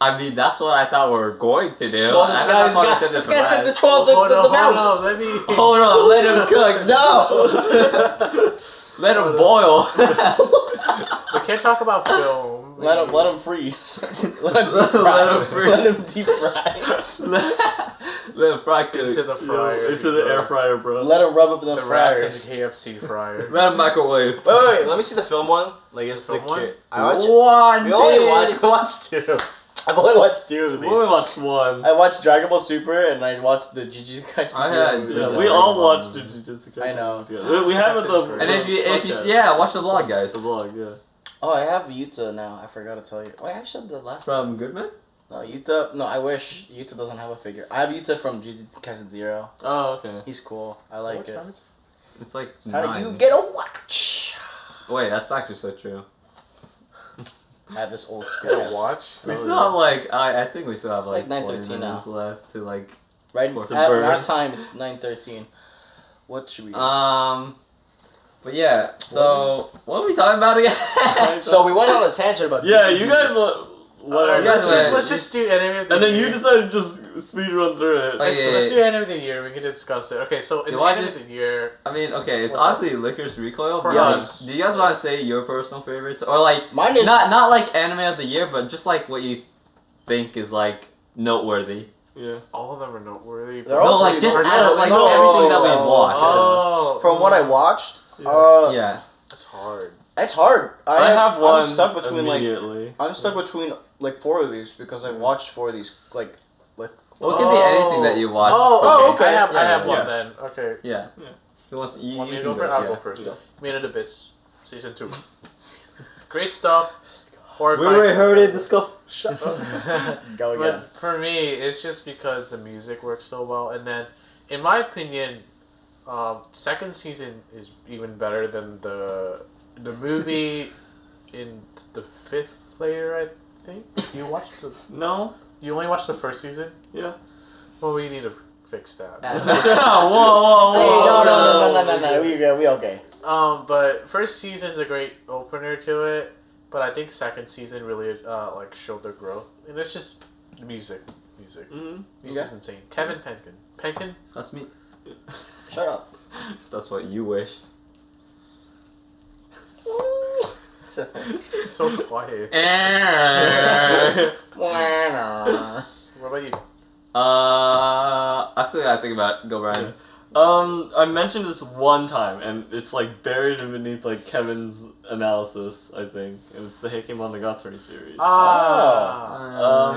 I mean, that's what I thought we were going to do. Well, I that's why I said this this guy's got last. control of the mouse. Let me. Hold on, let him cook. No! Let him boil. We can't talk about film. let him freeze. Let him deep fry. Let him freeze. Let him deep fry. Let him fry cook. Into the fryer. Into the air fryer, bro. Let him rub up in the The rats fryers. in the KFC fryer. Let him microwave. Wait, let me see the film one. Like it's Film the one? kid. I watched. One. We only bitch. watched two. I've only watched two of We only these. watched one. I watched Dragon Ball Super and I watched the Jujutsu Kaisen. I had- 2. Yeah, Yeah, we I all know. watched the Jujutsu Kaisen I know. together. We have it the And if you podcast. yeah, watch the vlog, guys. the vlog, yeah. Oh, I have Yuta now. I forgot to tell you. Oh, I actually had the last From Goodman. No, Yuta. No, I wish Yuta doesn't have a figure. I have Yuta from Jujutsu Kaisen 0. Oh, okay. He's cool. I like What it. time is It's like How do 9. you get a watch? Wait, that's actually so true. I have this old it? school. Gotta watch. We Oh, still yeah. have like I think we still have It's like like 20 9:13 minutes left to like Right For at the our burn. time, it's 9:13. What should we do? But yeah, so what are we talking about again? So we went on a tangent about Yeah, DBZ. you guys whatever. Let's just do anime of the And then year. you decided to just speed run through it. Let's do anime of the year. We can discuss it. Okay, so in the anime of the year, I mean, okay, it's What's obviously Licorice Recoil. For But us. do you guys want to say your personal favorites, or like Mine is not like anime of the year, but just like what you think is like noteworthy? Yeah. all of them are noteworthy. They're all No, like pretty just noteworthy. out of like No. everything that we've watched. Oh, from what I watched. Yeah. It's hard. It's hard. I have one I'm stuck between immediately. I'm stuck between like 4 of these because I watched 4 of these like with. Well, it can be anything that you watch. Oh, okay. I have Yeah, one yeah. then. Okay. Yeah. Who wants you, Want me you to go can first? do it, I'll yeah. go first. Go. Made it Abyss, season 2. Great stuff. We already heard it. The scuff. Shut up. Go But again. for me, it's just because the music works so well, and then, in my opinion, second season is even better than the movie in the 5th layer. I think you watched the. No? You only watched the first season. Yeah. Well, we need to fix that. Whoa. Hey, no. We okay. But first season's a great opener to it, but I think second season really like showed their growth, and it's just music. Mm-hmm. Music's insane. Kevin Penkin. That's me. Shut up. That's what you wish. So quiet. What about you? I still gotta think about it. Go, Brian. I mentioned this one time, and it's like buried beneath like Kevin's analysis, I think, and it's the Heike Monogatari series. Is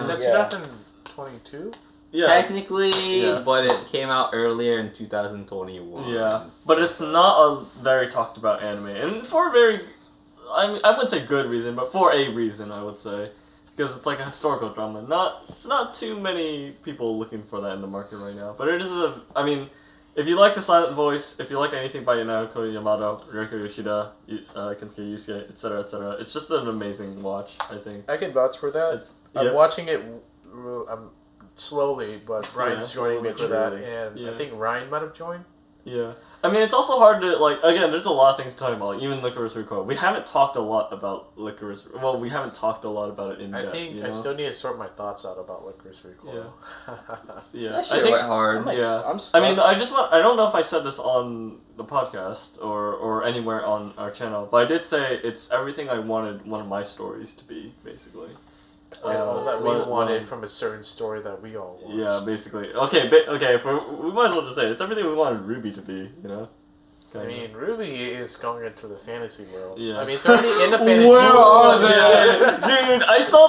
that yeah. 2022? Yeah, Technically, Yeah. but it came out earlier in 2021. yeah, but it's not a very talked about anime, and for a very, I wouldn't say good reason, but for a reason, I would say, because it's like a historical drama. It's not too many people looking for that in the market right now, but it is I mean. If you like the silent voice, if you like anything by Naoko Yamada, Ryoko Yoshida, Kensuke Yusuke, etc., it's just an amazing watch, I think. I can vouch for that. I'm yeah. watching it slowly, but Ryan's joining me slowly for that, but and Yeah. I think Ryan might have joined. Yeah. I mean, it's also hard to, like, again, there's a lot of things to talk about, like, even Licorice Recoil. We haven't talked a lot about Licorice, well, we haven't talked a lot about it in depth, I think you I know? still need to sort my thoughts out about Licorice Recoil. Yeah. That shit went hard. I'm I stuck. mean, I don't know if I said this on the podcast or anywhere on our channel, but I did say it's everything I wanted one of my stories to be, basically. That we One- wanted one- from a certain story that we all watched. Yeah, basically. Okay, if we might as well just say it's everything we wanted Ruby to be, you know? I mean, Ruby is going into the fantasy world. Yeah. I mean, it's already in the fantasy Where world. are they? Dude, I saw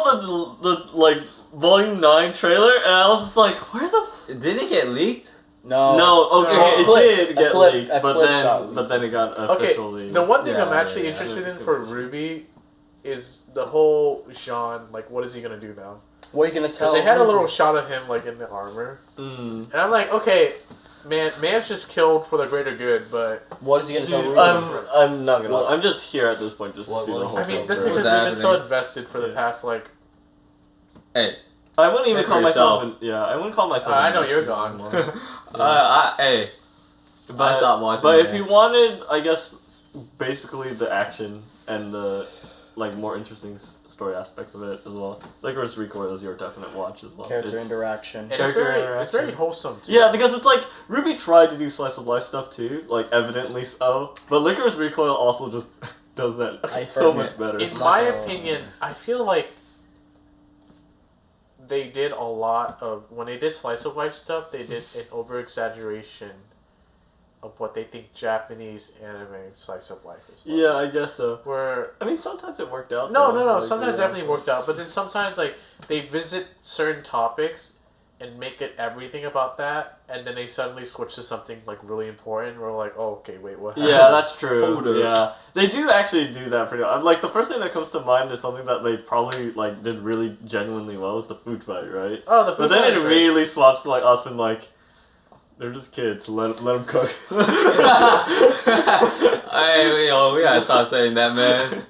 the like Volume 9 trailer and I was just like, where the Didn't it get leaked? No. No, okay, No. it Clip- did get a clip- leaked, a but clip then got it got Okay, officially. the one thing I'm Yeah, actually yeah, interested in yeah. for Ruby is the whole Jean, like, what is he gonna do now? What are you gonna tell? Because they had a little shot of him, like, in the armor. Mm. And I'm like, okay, man's just killed for the greater good, but... What is he gonna tell Dude, Ruby? I'm not gonna. What- I'm just here at this point just to What- see what- the whole. I mean, that's story. because What's we've been so happening? invested for the Yeah. past, like... Hey, I wouldn't even Say call for myself. yourself. I wouldn't call myself. I know invested you're gone. anymore. hey, I stopped watching. But it. if you wanted, I guess, basically the action and the like more interesting story aspects of it as well, Licorice Recoil is your definite watch as well. Character It's- interaction. And it's Character very, interaction. wholesome, too. Yeah, because it's like Ruby tried to do slice of life stuff too, like evidently so. But Licorice Recoil also just does that I so forget. much better. In Not my gonna- opinion, I feel like they did a lot of... When they did slice of life stuff, they did an over-exaggeration of what they think Japanese anime slice of life is like. Yeah, I guess so. Where... I mean, sometimes it worked out. No, though. no. Like, Sometimes yeah. definitely worked out, but then sometimes like they visit certain topics and make it everything about that, and then they suddenly switch to something like really important. We're like, oh, okay, wait, what? Yeah, that's true. Hold up. Yeah, they do actually do that pretty well. Like the first thing that comes to mind is something that they probably like did really genuinely well is the food fight, right? Oh, the food But then fight it is great. really swaps to like us being like, they're just kids. Let them cook. Hey, we gotta stop saying that, man.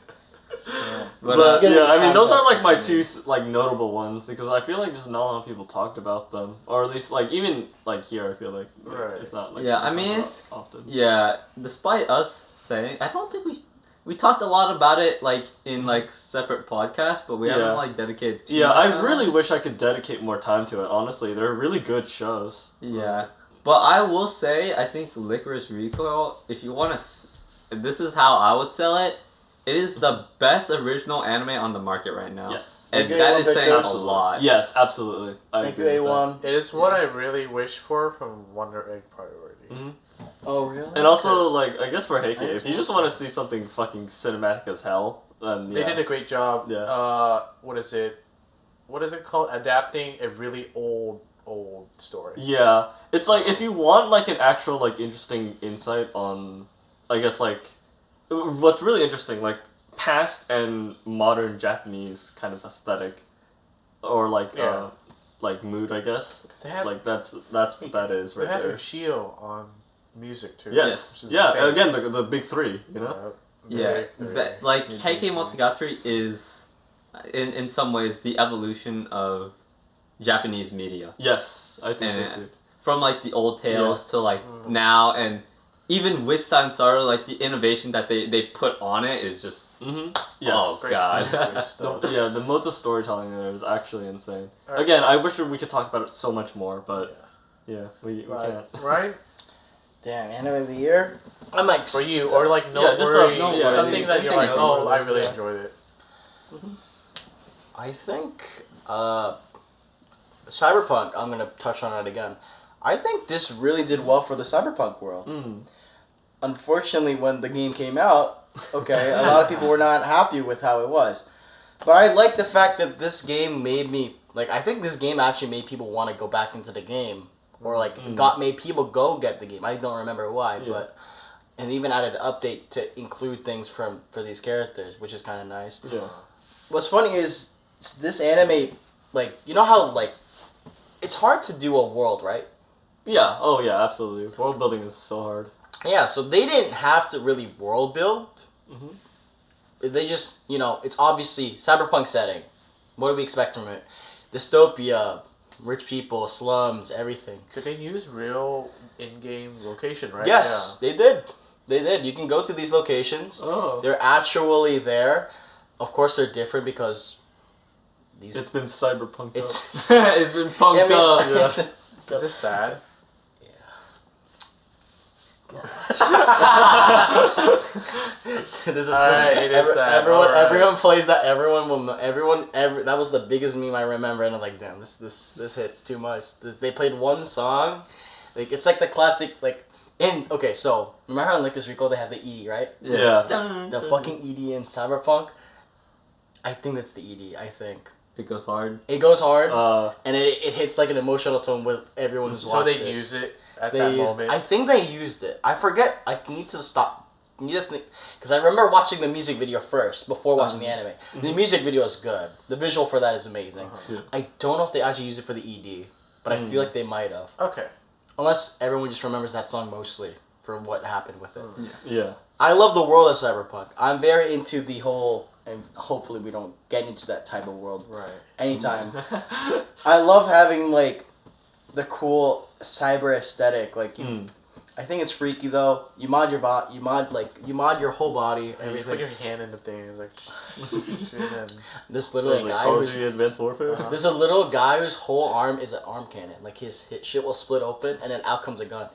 But, But getting yeah, I mean, time those are lapse like my for me. two like notable ones because I feel like just not a lot of people talked about them, or at least like even like here, I feel like Right. it's not like Yeah, I talked mean, about it's- often. yeah, despite us saying, I don't think we we talked a lot about it like in like separate podcasts, but we haven't like dedicated. Too much I time really on it. wish I could dedicate more time to it. Honestly, they're really good shows. Yeah, but I will say I think Licorice Recoil. If you want to, this is how I would sell it. It is the best original anime on the market right now. Yes. And Okay, that is one saying a pictures. lot. Yes, absolutely. I Thank you, agree with that. A1. It is what I really wish for from Wonder Egg Priority. Mhm. Oh, really? And also, like, I guess for Heike, I if you just want to see something fucking cinematic as hell, then They did a great job. Yeah. What is it? What is it called? Adapting a really old story. Yeah, it's like if you want like an actual like interesting insight on, I guess like, what's really interesting like past and modern Japanese kind of aesthetic, or like Yeah. like mood, I guess. 'Cause they had Like that's what that is they right had there. Ushio on music too. Yes, which is yeah. insane. Again, the big three, you know. Yeah, Big three. that, like Heike Motogatari is, in some ways, the evolution of Japanese media. Yes, I think And- so too. From like the old tales to like Mhm. now, and even with Sansaro, like the innovation that they put on it is just Mm-hmm. Yes. Oh, Great God. stuff, great stuff. Yeah, the modes of storytelling there is actually insane. Alright. Again, I wish we could talk about it so much more, but yeah, we can't. Right? Damn, anime of the year? I'm like... For you, or like Yeah, just noteworthy, no- yeah, something yeah, that yeah, you're like, yeah, oh, I yeah. really enjoyed it. I think Cyberpunk, I'm going to touch on it again. I think this really did well for the Cyberpunk world. Mm. Unfortunately, when the game came out, okay, a lot of people were not happy with how it was. But I like the fact that this game made me... Like, I think this game actually made people want to go back into the game. Or, like, made people go get the game. I don't remember why, Yeah. but... And even added an update to include things for these characters, which is kind of nice. Yeah. What's funny is this anime, like, you know how, like, it's hard to do a world, right? Yeah. Oh yeah, absolutely. World building is so hard. Yeah, so they didn't have to really world build. Mhm. They just, you know, it's obviously cyberpunk setting. What do we expect from it? Dystopia, rich people, slums, everything. Did they use real in-game location, right? Yes, they did. They did. You can go to these locations. Oh. They're actually there. Of course, they're different because these. It's been cyberpunk. It's. it's been punked Yeah, up. yeah. Yeah. Is it sad? There's a Alright, it is sad. everyone Alright. everyone plays that. Everyone will know. That was the biggest meme I remember, and I was like, damn, this hits too much. They played one song, like it's like the classic like. Okay, so remember how in Licorice Recoil they have the ED, right? Yeah. The fucking ED in Cyberpunk. I think that's the ED. I think It goes hard. it goes hard, And and it hits like an emotional tone with everyone who's So watched they it. use it at They that used, moment. I think they used it. I forget. I need to stop. Need to think because I remember watching the music video first before watching the anime. The music video is good. The visual for that is amazing. Yeah. I don't know if they actually used it for the ED, but I feel like they might have. Okay. Unless everyone just remembers that song mostly for what happened with it. yeah. I love the world of Cyberpunk. I'm very into the whole, and hopefully we don't get into that type of world Right. anytime. I love having like the cool cyber aesthetic. Like you, I think it's freaky though. You mod your bot. You mod your whole body. And you put Everything. your hand in the thing, it's like, shit, and This What little is it, guy Call of who's Duty Advanced Warfare? there's a little guy whose whole arm is an arm cannon. Like his shit will split open and then out comes a gun.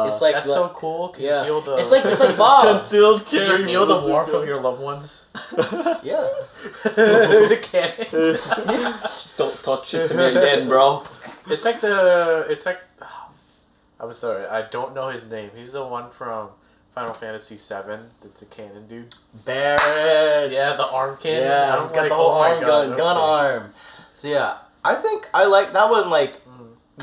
It's like that's so cool. Can yeah. you feel the? It's like Bob. Concealed Can carry. you feel the war from your loved ones? Yeah. The cannon. Don't talk shit to me again, bro. It's like the. It's like. I'm sorry, I don't know his name. He's the one from Final Fantasy VII, the cannon dude. Barrett. Yeah, the arm cannon. Yeah, I'm he's got like, the whole oh my arm God, gun okay. arm. So yeah, I think I like that one. Like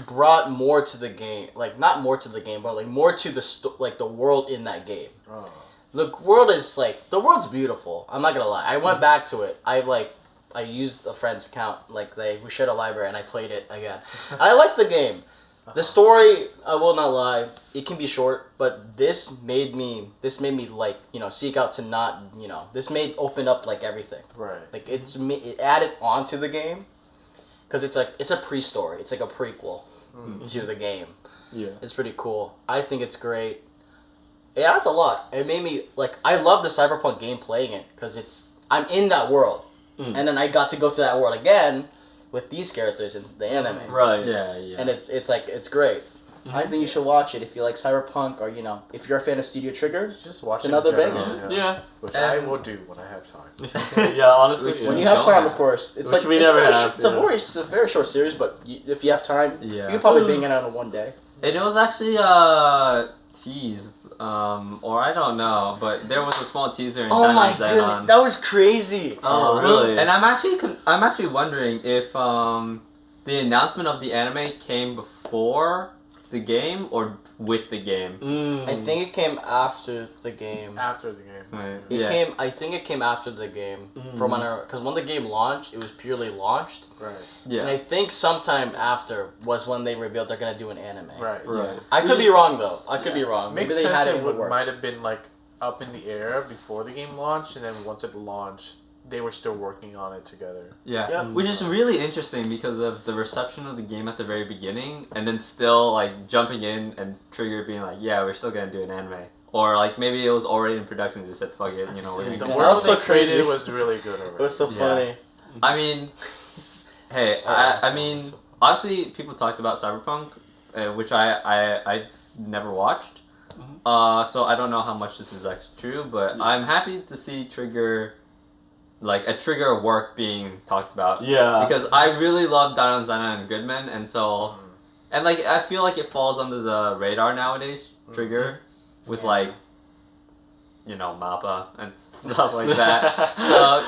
brought more to the game. Like not more to the game, but like more to the like the world in that game. Oh. The world is like the world's beautiful. I'm not gonna lie. I went back to it. I used a friend's account. Like we shared a library and I played it again. I like the game. The story, I will not lie, it can be short, but this made me like, you know, seek out to not, you know, this made open up like everything. Right. Like it added on to the game because it's a pre-story. It's like a prequel to the game. Yeah. It's pretty cool. I think it's great. it adds a lot. It made me like I love the Cyberpunk game playing it because I'm in that world, and then I got to go to that world again with these characters in the anime. Right. Yeah. And it's great. I think you should watch it if you like Cyberpunk or if you're a fan of Studio Trigger. Just watch It's it another in general, banger. Yeah. Which I will do when I have time. Yeah, honestly. When Yeah. you have don't time, have. of course. It's Which like we it's never very have, it's a very short series, but if you have time, Yeah. you can probably bang it out in one day. And it was actually teased, or I don't know, but there was a small teaser in Oh my Diamond goodness, Zenon. that was crazy. Oh, really? And I'm actually wondering if the announcement of the anime came before the game or with the game. I think it came after the game. After the game. Right. I think it came after the game. Because when the game launched, it was purely launched. Right. And Yeah. I think sometime after was when they revealed they're gonna do an anime. Right. Right. I could be wrong though. I could be wrong. Makes Maybe they sense. had it in the works. Might have been like up in the air before the game launched, and then once it launched, they were still working on it together. Yeah. Yeah. Which is really interesting because of the reception of the game at the very beginning, and then still like jumping in and Trigger being like, "Yeah, we're still gonna do an anime," or like maybe it was already in production. They said, "Fuck it," we're gonna The do Yeah, it. world that's so they created crazy. was really good It already. was so Yeah. funny. I mean, hey, I mean, obviously people talked about Cyberpunk, which I've never watched. So I don't know how much this is actually true, but I'm happy to see like a Trigger work being talked about. Yeah. Because I really love Diamond Zenon and Goodman, and so, and like I feel like it falls under the radar nowadays, Trigger, with like, Mappa and stuff like that. So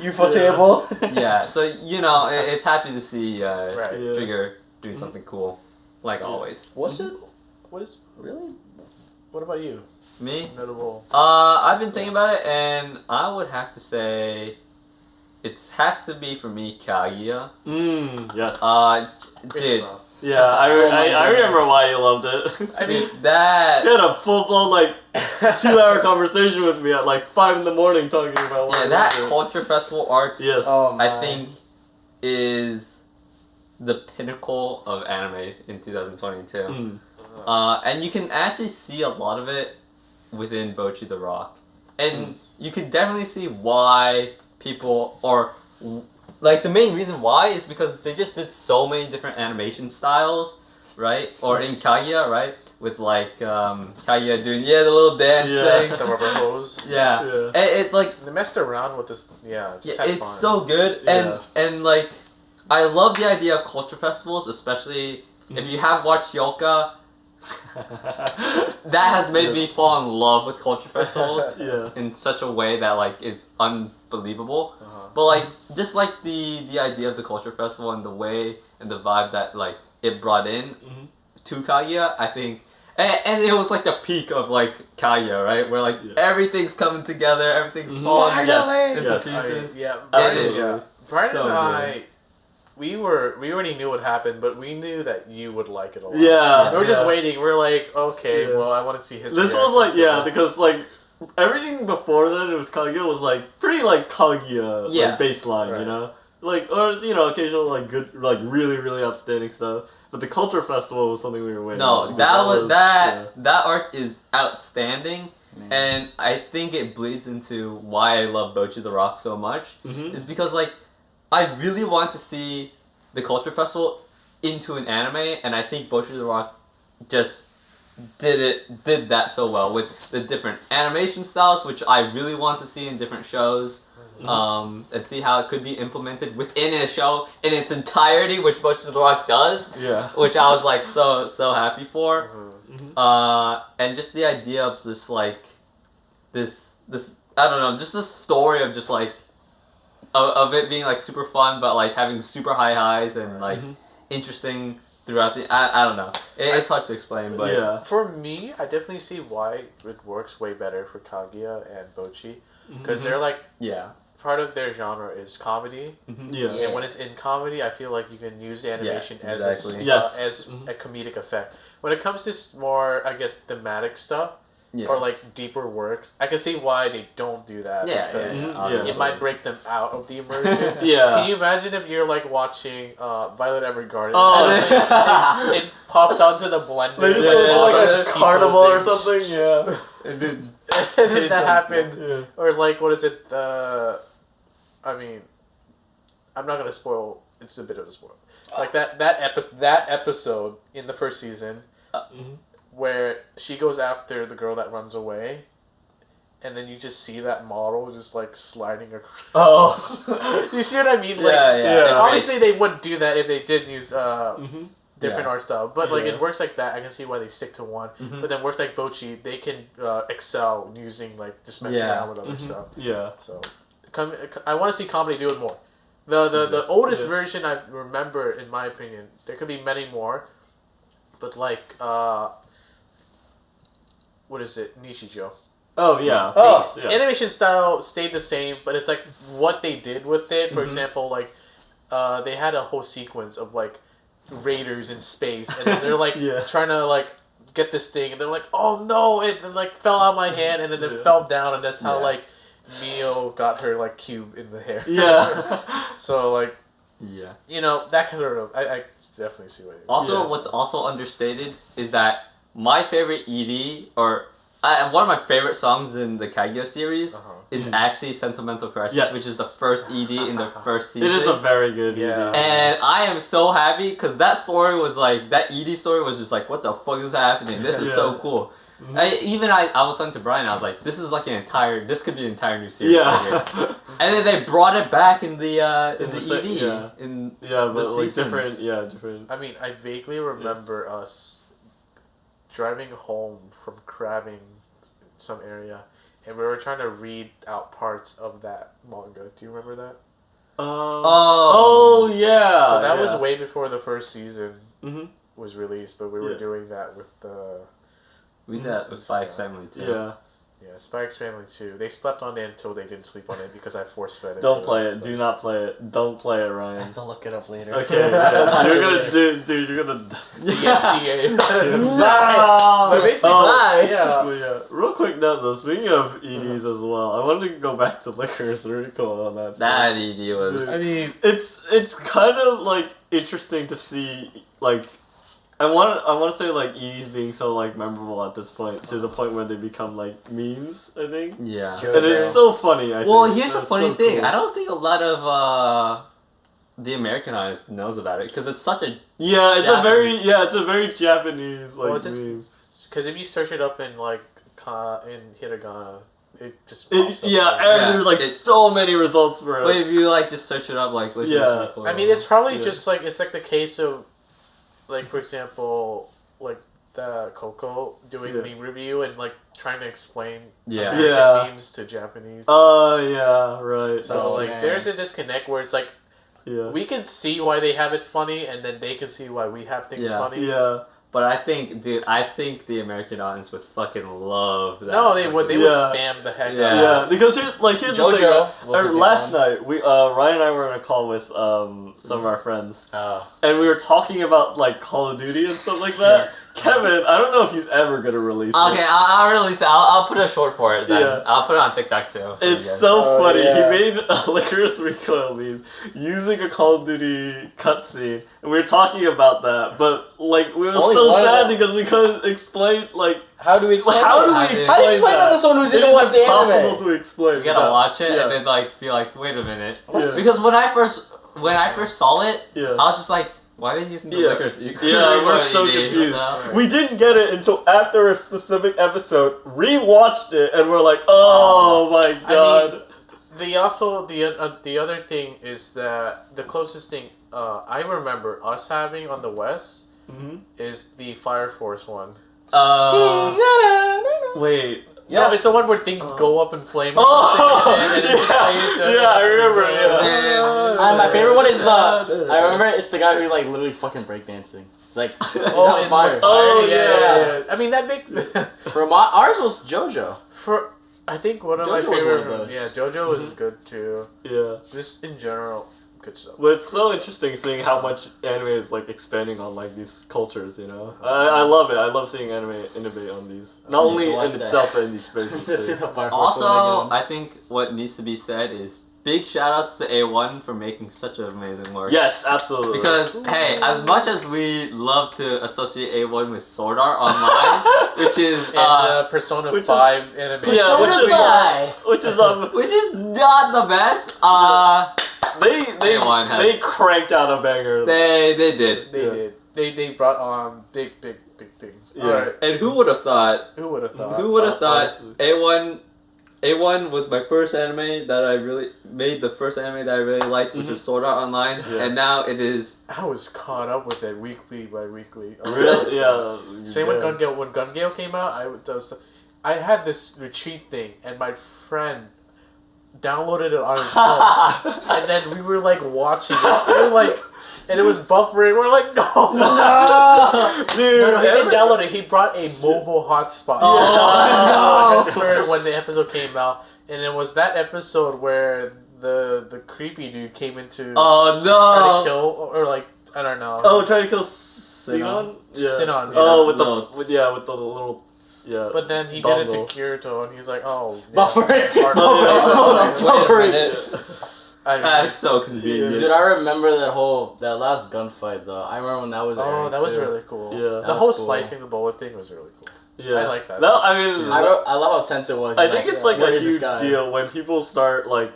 UFO table. yeah. So it's happy to see Right. Yeah. Trigger doing something cool, like always. What's it? What is? Really? What about you? Me? Notable. I've been thinking about it, and I would have to say, it has to be for me Kaguya. Yes. Great Dude, stuff. Yeah, I remember goodness. why you loved it. I mean, that. You had a full blown 2-hour conversation with me at 5 in the morning talking about what Yeah, I that loved it. Culture Festival arc, Yes. Oh, I man. think, is the pinnacle of anime in 2022. Mm. And you can actually see a lot of it within Bocchi the Rock. And you can definitely see why people, or the main reason why is because they just did so many different animation styles, right? Or in Kaguya, right? With Kaguya doing, the little dance Yeah. thing. the rubber hose. Yeah. Yeah. And it's like, They messed around with this. Yeah, just had it's fun. so good, and I love the idea of culture festivals, especially if you have watched Yoka. That has made me fall in love with culture festivals Yeah. in such a way that is unbelievable. Uh-huh. But the idea of the culture festival and the way and the vibe that it brought in to Kaguya, I think. And it was the peak of Kaguya, right? Where everything's coming together, everything's falling Finally! into Yes. pieces. Yeah, It is. yeah. Brian So and good. I, we already knew what happened, but we knew that you would like it a lot. Yeah. We were just yeah. waiting. We're like, okay, Yeah. well, I want to see his. This reaction was to it. because everything before then with Kaguya was pretty Kaguya Yeah. baseline, Right. or occasional good really really outstanding stuff. But the culture festival was something we were waiting. No, on, that because was yeah. that arc is outstanding, and I think it bleeds into why I love Bocchi the Rock so much. Mhm. Is because I really want to see the culture festival into an anime, and I think Bocchi the Rock just did that so well with the different animation styles, which I really want to see in different shows. And see how it could be implemented within a show in its entirety, which Bocchi the Rock does, Yeah. which I was so happy for. Mhm. And just the idea of just this I don't know, just this story of just of it being super fun, but having super high highs and interesting throughout the I don't know. It's hard to explain, but yeah. For me, I definitely see why it works way better for Kaguya and Bocchi, because they're yeah. part of their genre is comedy, Yeah. Yeah. and when it's in comedy, I feel like you can use the animation as exactly. a, Yes. as a comedic effect. When it comes to more, I guess, thematic stuff, Yeah. or like deeper works, I can see why they don't do that. Yeah, because Mhm. obviously. it might break them out of the immersion. Yeah. Can you imagine if you're like watching Violet Evergarden Oh. and it pops onto the blender? They just Yeah, go to yeah, like yeah. a Just keep carnival or posing. something. Yeah. And then- And then that happened. Yeah. Or like, what is it? I mean, I'm not gonna spoil. It's a bit of a spoil. Like that episode in the first season, Mhm. where she goes after the girl that runs away, and then you just see that model just like sliding across. Oh. You see what I mean? Like, yeah. Yeah. It obviously they wouldn't do that if they did use Mhm. different Yeah. art style, but like Yeah. in works like that, I can see why they stick to one. Mhm. But then works like Bochi, they can excel using like just messing Yeah. around with other Mhm. stuff. Yeah. So, I want to see comedy do it more. The oldest Yeah. version I remember, in my opinion, there could be many more, but like what is it, Nichijou? Oh yeah. Oh. Yeah. Animation style stayed the same, but it's like what they did with it. For Mhm. example, like they had a whole sequence of like raiders in space, and then they're like Yeah. trying to like get this thing, and they're like, "Oh no!" It like fell out of my hand, and then it Yeah. fell down, and that's how Yeah. like Neo got her like cube in the hair. Yeah. So like Yeah. that kind of I definitely see what you mean. Also, Yeah. what's also understated is that my favorite ED, or one of my favorite songs in the Kaguya series, Uh-huh. is Mhm. actually "Sentimental Crisis," Yes. which is the first ED in the first It season. is a very good Yeah. ED. And I am so happy because that story was like, that ED story was just like, what the fuck is happening? This is so Yeah. cool. Mhm. I was talking to Brian, I was like, this is like this could be an entire new series. right here. Yeah. And then they brought it back in the In the ED. yeah. In Yeah, but like season. different. Yeah, different. I mean, I vaguely remember us driving home from crabbing some area, and we were trying to read out parts of that manga. Do you remember that? Oh. Oh yeah. So that was yeah. way before the first season Mhm. was released, but we were Yeah. doing that with the We did that with Spy X Family too. Yeah. Spy X Family 2. They slept on it until they didn't sleep on it because I force fed it. Don't to play them, it. but- Do not play it. Don't play it, I Ryan. have to look it up later. Okay. Watch You're it gonna later. dude. You're gonna. DMCA. Bye. But basically, Bye. yeah. Well, yeah. Real quick note though. Speaking of EDs as well, I wanted to go back to Licorice Recall on that. That stuff. ED was. I mean, It's kind of like interesting to see like. I want to say like EDs being so like memorable at this point to the point where they become like memes. I think. Yeah. Joe- And it's so funny. I Well, think. here's the That's funny so thing. cool. I don't think a lot of the Americanized knows about it because it's such a Yeah, it's Japanese. it's a very Japanese like Well, it's just- meme. because if you search it up in like in hiragana, it just It, pops up. yeah, Like- and Yeah, there's like it- so many results for it. But if you like just search it up like Yeah. I mean, it's probably Yeah. just like it's like the case of, like for example, like the Coco doing Yeah. meme review and like trying to explain Yeah. American Yeah. memes to Japanese. Yeah, right. So That's like, man. there's a disconnect where it's like Yeah. we can see why they have it funny, and then they can see why we have things Yeah. funny. Yeah. But I think, dude, the American audience would fucking love that. No, they would. They would Yeah. spam the heck Yeah. out. Yeah, because here's the thing. JoJo was a good Last one. night, we Ryan and I were on a call with some of our friends, Oh. and we were talking about like Call of Duty and stuff like that. Kevin, I don't know if he's ever gonna release Okay, it. I'll release it. I'll put a short for it then. Yeah. I'll put it on TikTok too. for you It's guys. so Oh, funny. yeah. He made a Licorice Recoil meme using a Call of Duty cutscene, and we were talking about that. But like, we were Only so one of sad them. because we couldn't explain like How do we explain how it? do we How do you explain How do you explain that to someone who It didn't is watch the impossible anime? to explain. You gotta watch it Yeah. and then like be like, wait a minute. Yeah. Because when I first saw it, Yeah. I was just like, why are they using the Yeah. licorice? Yeah, we're so confused. We didn't get it until after a specific episode. Rewatched it and we're like, oh my god. The other thing is that the closest thing I remember us having on the West Mhm. is the Fire Force one. Wait. No, it's the one where things go up in flames. Oh, and then it just plays, yeah, I remember. Yeah. My favorite one is I remember it's the guy who like literally fucking breakdancing. It's like he's on in fire. the Oh, yeah. I mean that makes Ours was JoJo. for I think one of my JoJo was favorite. one of those. Yeah, JoJo was good too. Yeah. Just in general, good stuff. But it's so interesting seeing how much anime is like expanding on like these cultures, you know. I love it. I love seeing anime innovate on these, not I need only to in watch that. itself but in these spaces. To see too. the Fire Force Also, one again. I think what needs to be said is big shout outs to A1 for making such an amazing work. Yes, absolutely. Because, hey, as much as we love to associate A1 with Sword Art Online, which is, And Persona which is- 5 anime. Yeah, which is Butterfly! which is which is not the best, they A1 has- they cranked out a banger. they did. They Yeah. did. They brought on big things. Yeah. Alright. And who would have thought, Who would have thought? who would have thought honestly. A1 was my first anime that I really made the first anime that I really liked, which Mhm. was Sword Art Online, Yeah. and now it is. I was caught up with it weekly by weekly. Really? Yeah. Same yeah. with Gun Gale. When Gun Gale came out, I had this retreat thing, and my friend downloaded it on his phone, and then we were like watching it. We were like, and it was buffering. We're like, no, Dude, no, he didn't every- download it. He brought a mobile hotspot. Oh, Just for when the episode came out, and it was that episode where the creepy dude came into Oh try to no! kill or like I don't know. Oh, trying to kill Sinon? Yeah. Sinon, Oh, yeah. with the No. with the little yeah. But then he did it to Dongle. Kirito, and he's like, "Oh, Buffering. hard- Buffering. Wait a minute. I mean, That's so convenient. Dude, I remember that last gunfight though. I remember when that was oh, airing, that was too. really cool. Yeah. The That whole was cool. slicing the bullet thing was really cool. Yeah. I like that. No, I mean, I love how tense it was. I He's think it's like "What a is this huge guy?" deal when people start like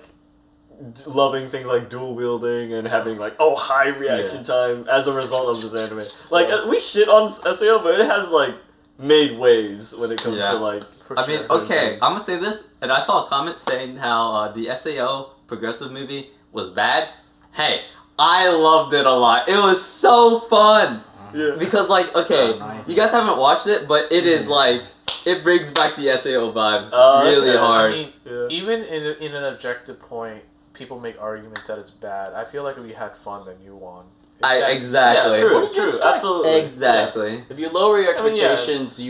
loving things like dual wielding and having like high reaction time as a result of this anime. Like we shit on SAO, but it has like made waves when it comes Yeah. to like. For I mean, sure. okay, I'm gonna say this, and I saw a comment saying how the SAO progressive movie was bad. Hey, I loved it a lot. It was so fun Yeah. because, like, okay, you guys haven't watched it, but it is like it brings back the SAO vibes Oh, really okay. hard. I mean, Yeah. even in an objective point, people make arguments that it's bad. I feel like if we had fun, then you won. If that- Exactly. Yeah, true, What did you true, expect? absolutely. Exactly. If you lower your I mean, yeah. expectations,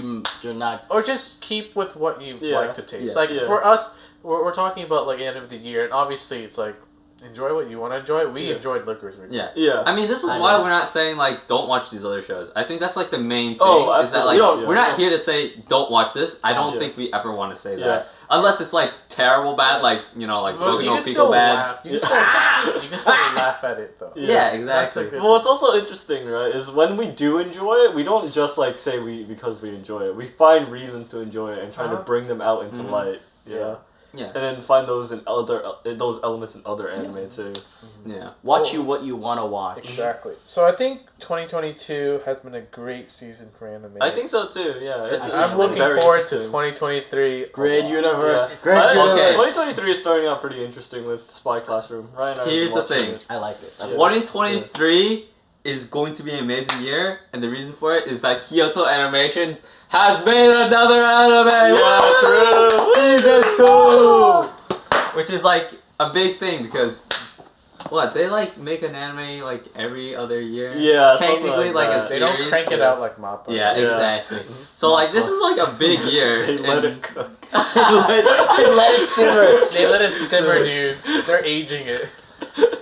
you're not. Or just keep with what you Yeah. like to taste. Yeah. Like Yeah. for us, we're talking about like end of the year, and obviously it's like enjoy what you want to enjoy. We Yeah. enjoyed Licorice Review. Yeah. Yeah. I mean, this is I why know. we're not saying like don't watch these other shows. I think that's like the main thing. Oh, is that absolutely. like We don't- we're yeah. not here to say don't watch this. I don't Yeah. think we ever want to say that Yeah. unless it's like terrible bad, like you know, like Well, Boku you no can Pico still bad. laugh. You can Yeah. still, you can still laugh at it though. Yeah, Yeah. That's a exactly. good- Well, what's also interesting, right, is when we do enjoy it, we don't just like say because we enjoy it. We find reasons to enjoy it and try to Uh-huh. bring them out into Mhm. light. Yeah. Yeah. And then find those in those elements in other anime too. Yeah. Watch you what you want to watch. Exactly. So I think 2022 has been a great season for anime. I think so too. Yeah. It's I'm been looking very forward to interesting. 2023. Great a lot. universe. Yeah. Great I- universe. Okay. 2023 is starting out pretty interesting with Spy Classroom. Ryan and I have Here's been the watching thing. it. I like it. That's Yeah. 2023 is going to be an amazing year, and the reason for it is that Kyoto Animation has made another anime. Yeah, Woo! true. Season 2, which is like a big thing because what they like make an anime like every other year. Yeah, something technically like a that. They don't series. crank it Yeah. out like Mappa. Yeah, Yeah. exactly. So like this is like a big year. They let and- it cook. Let it simmer. They let it simmer, dude. They're aging it.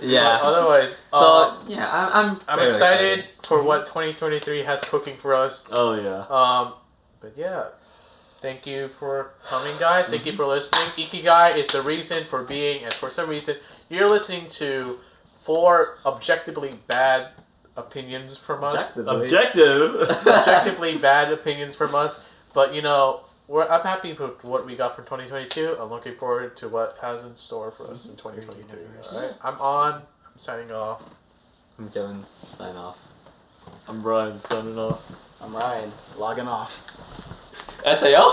Yeah. But otherwise, So yeah, I'm I'm very excited for what 2023 has cooking for us. Oh yeah. But yeah, thank you for coming, guys. Thank you for listening. Ikigai is the reason for being, and for some reason, you're listening to 4 objectively bad opinions from us. Objective. Objectively bad opinions from us. But you know, I'm happy with what we got for 2022. I'm looking forward to what has in store for us in 2023. Alright, I'm signing off. I'm Kevin. Sign off. I'm Brian, signing off. I'm Ryan. Logging off. SAO.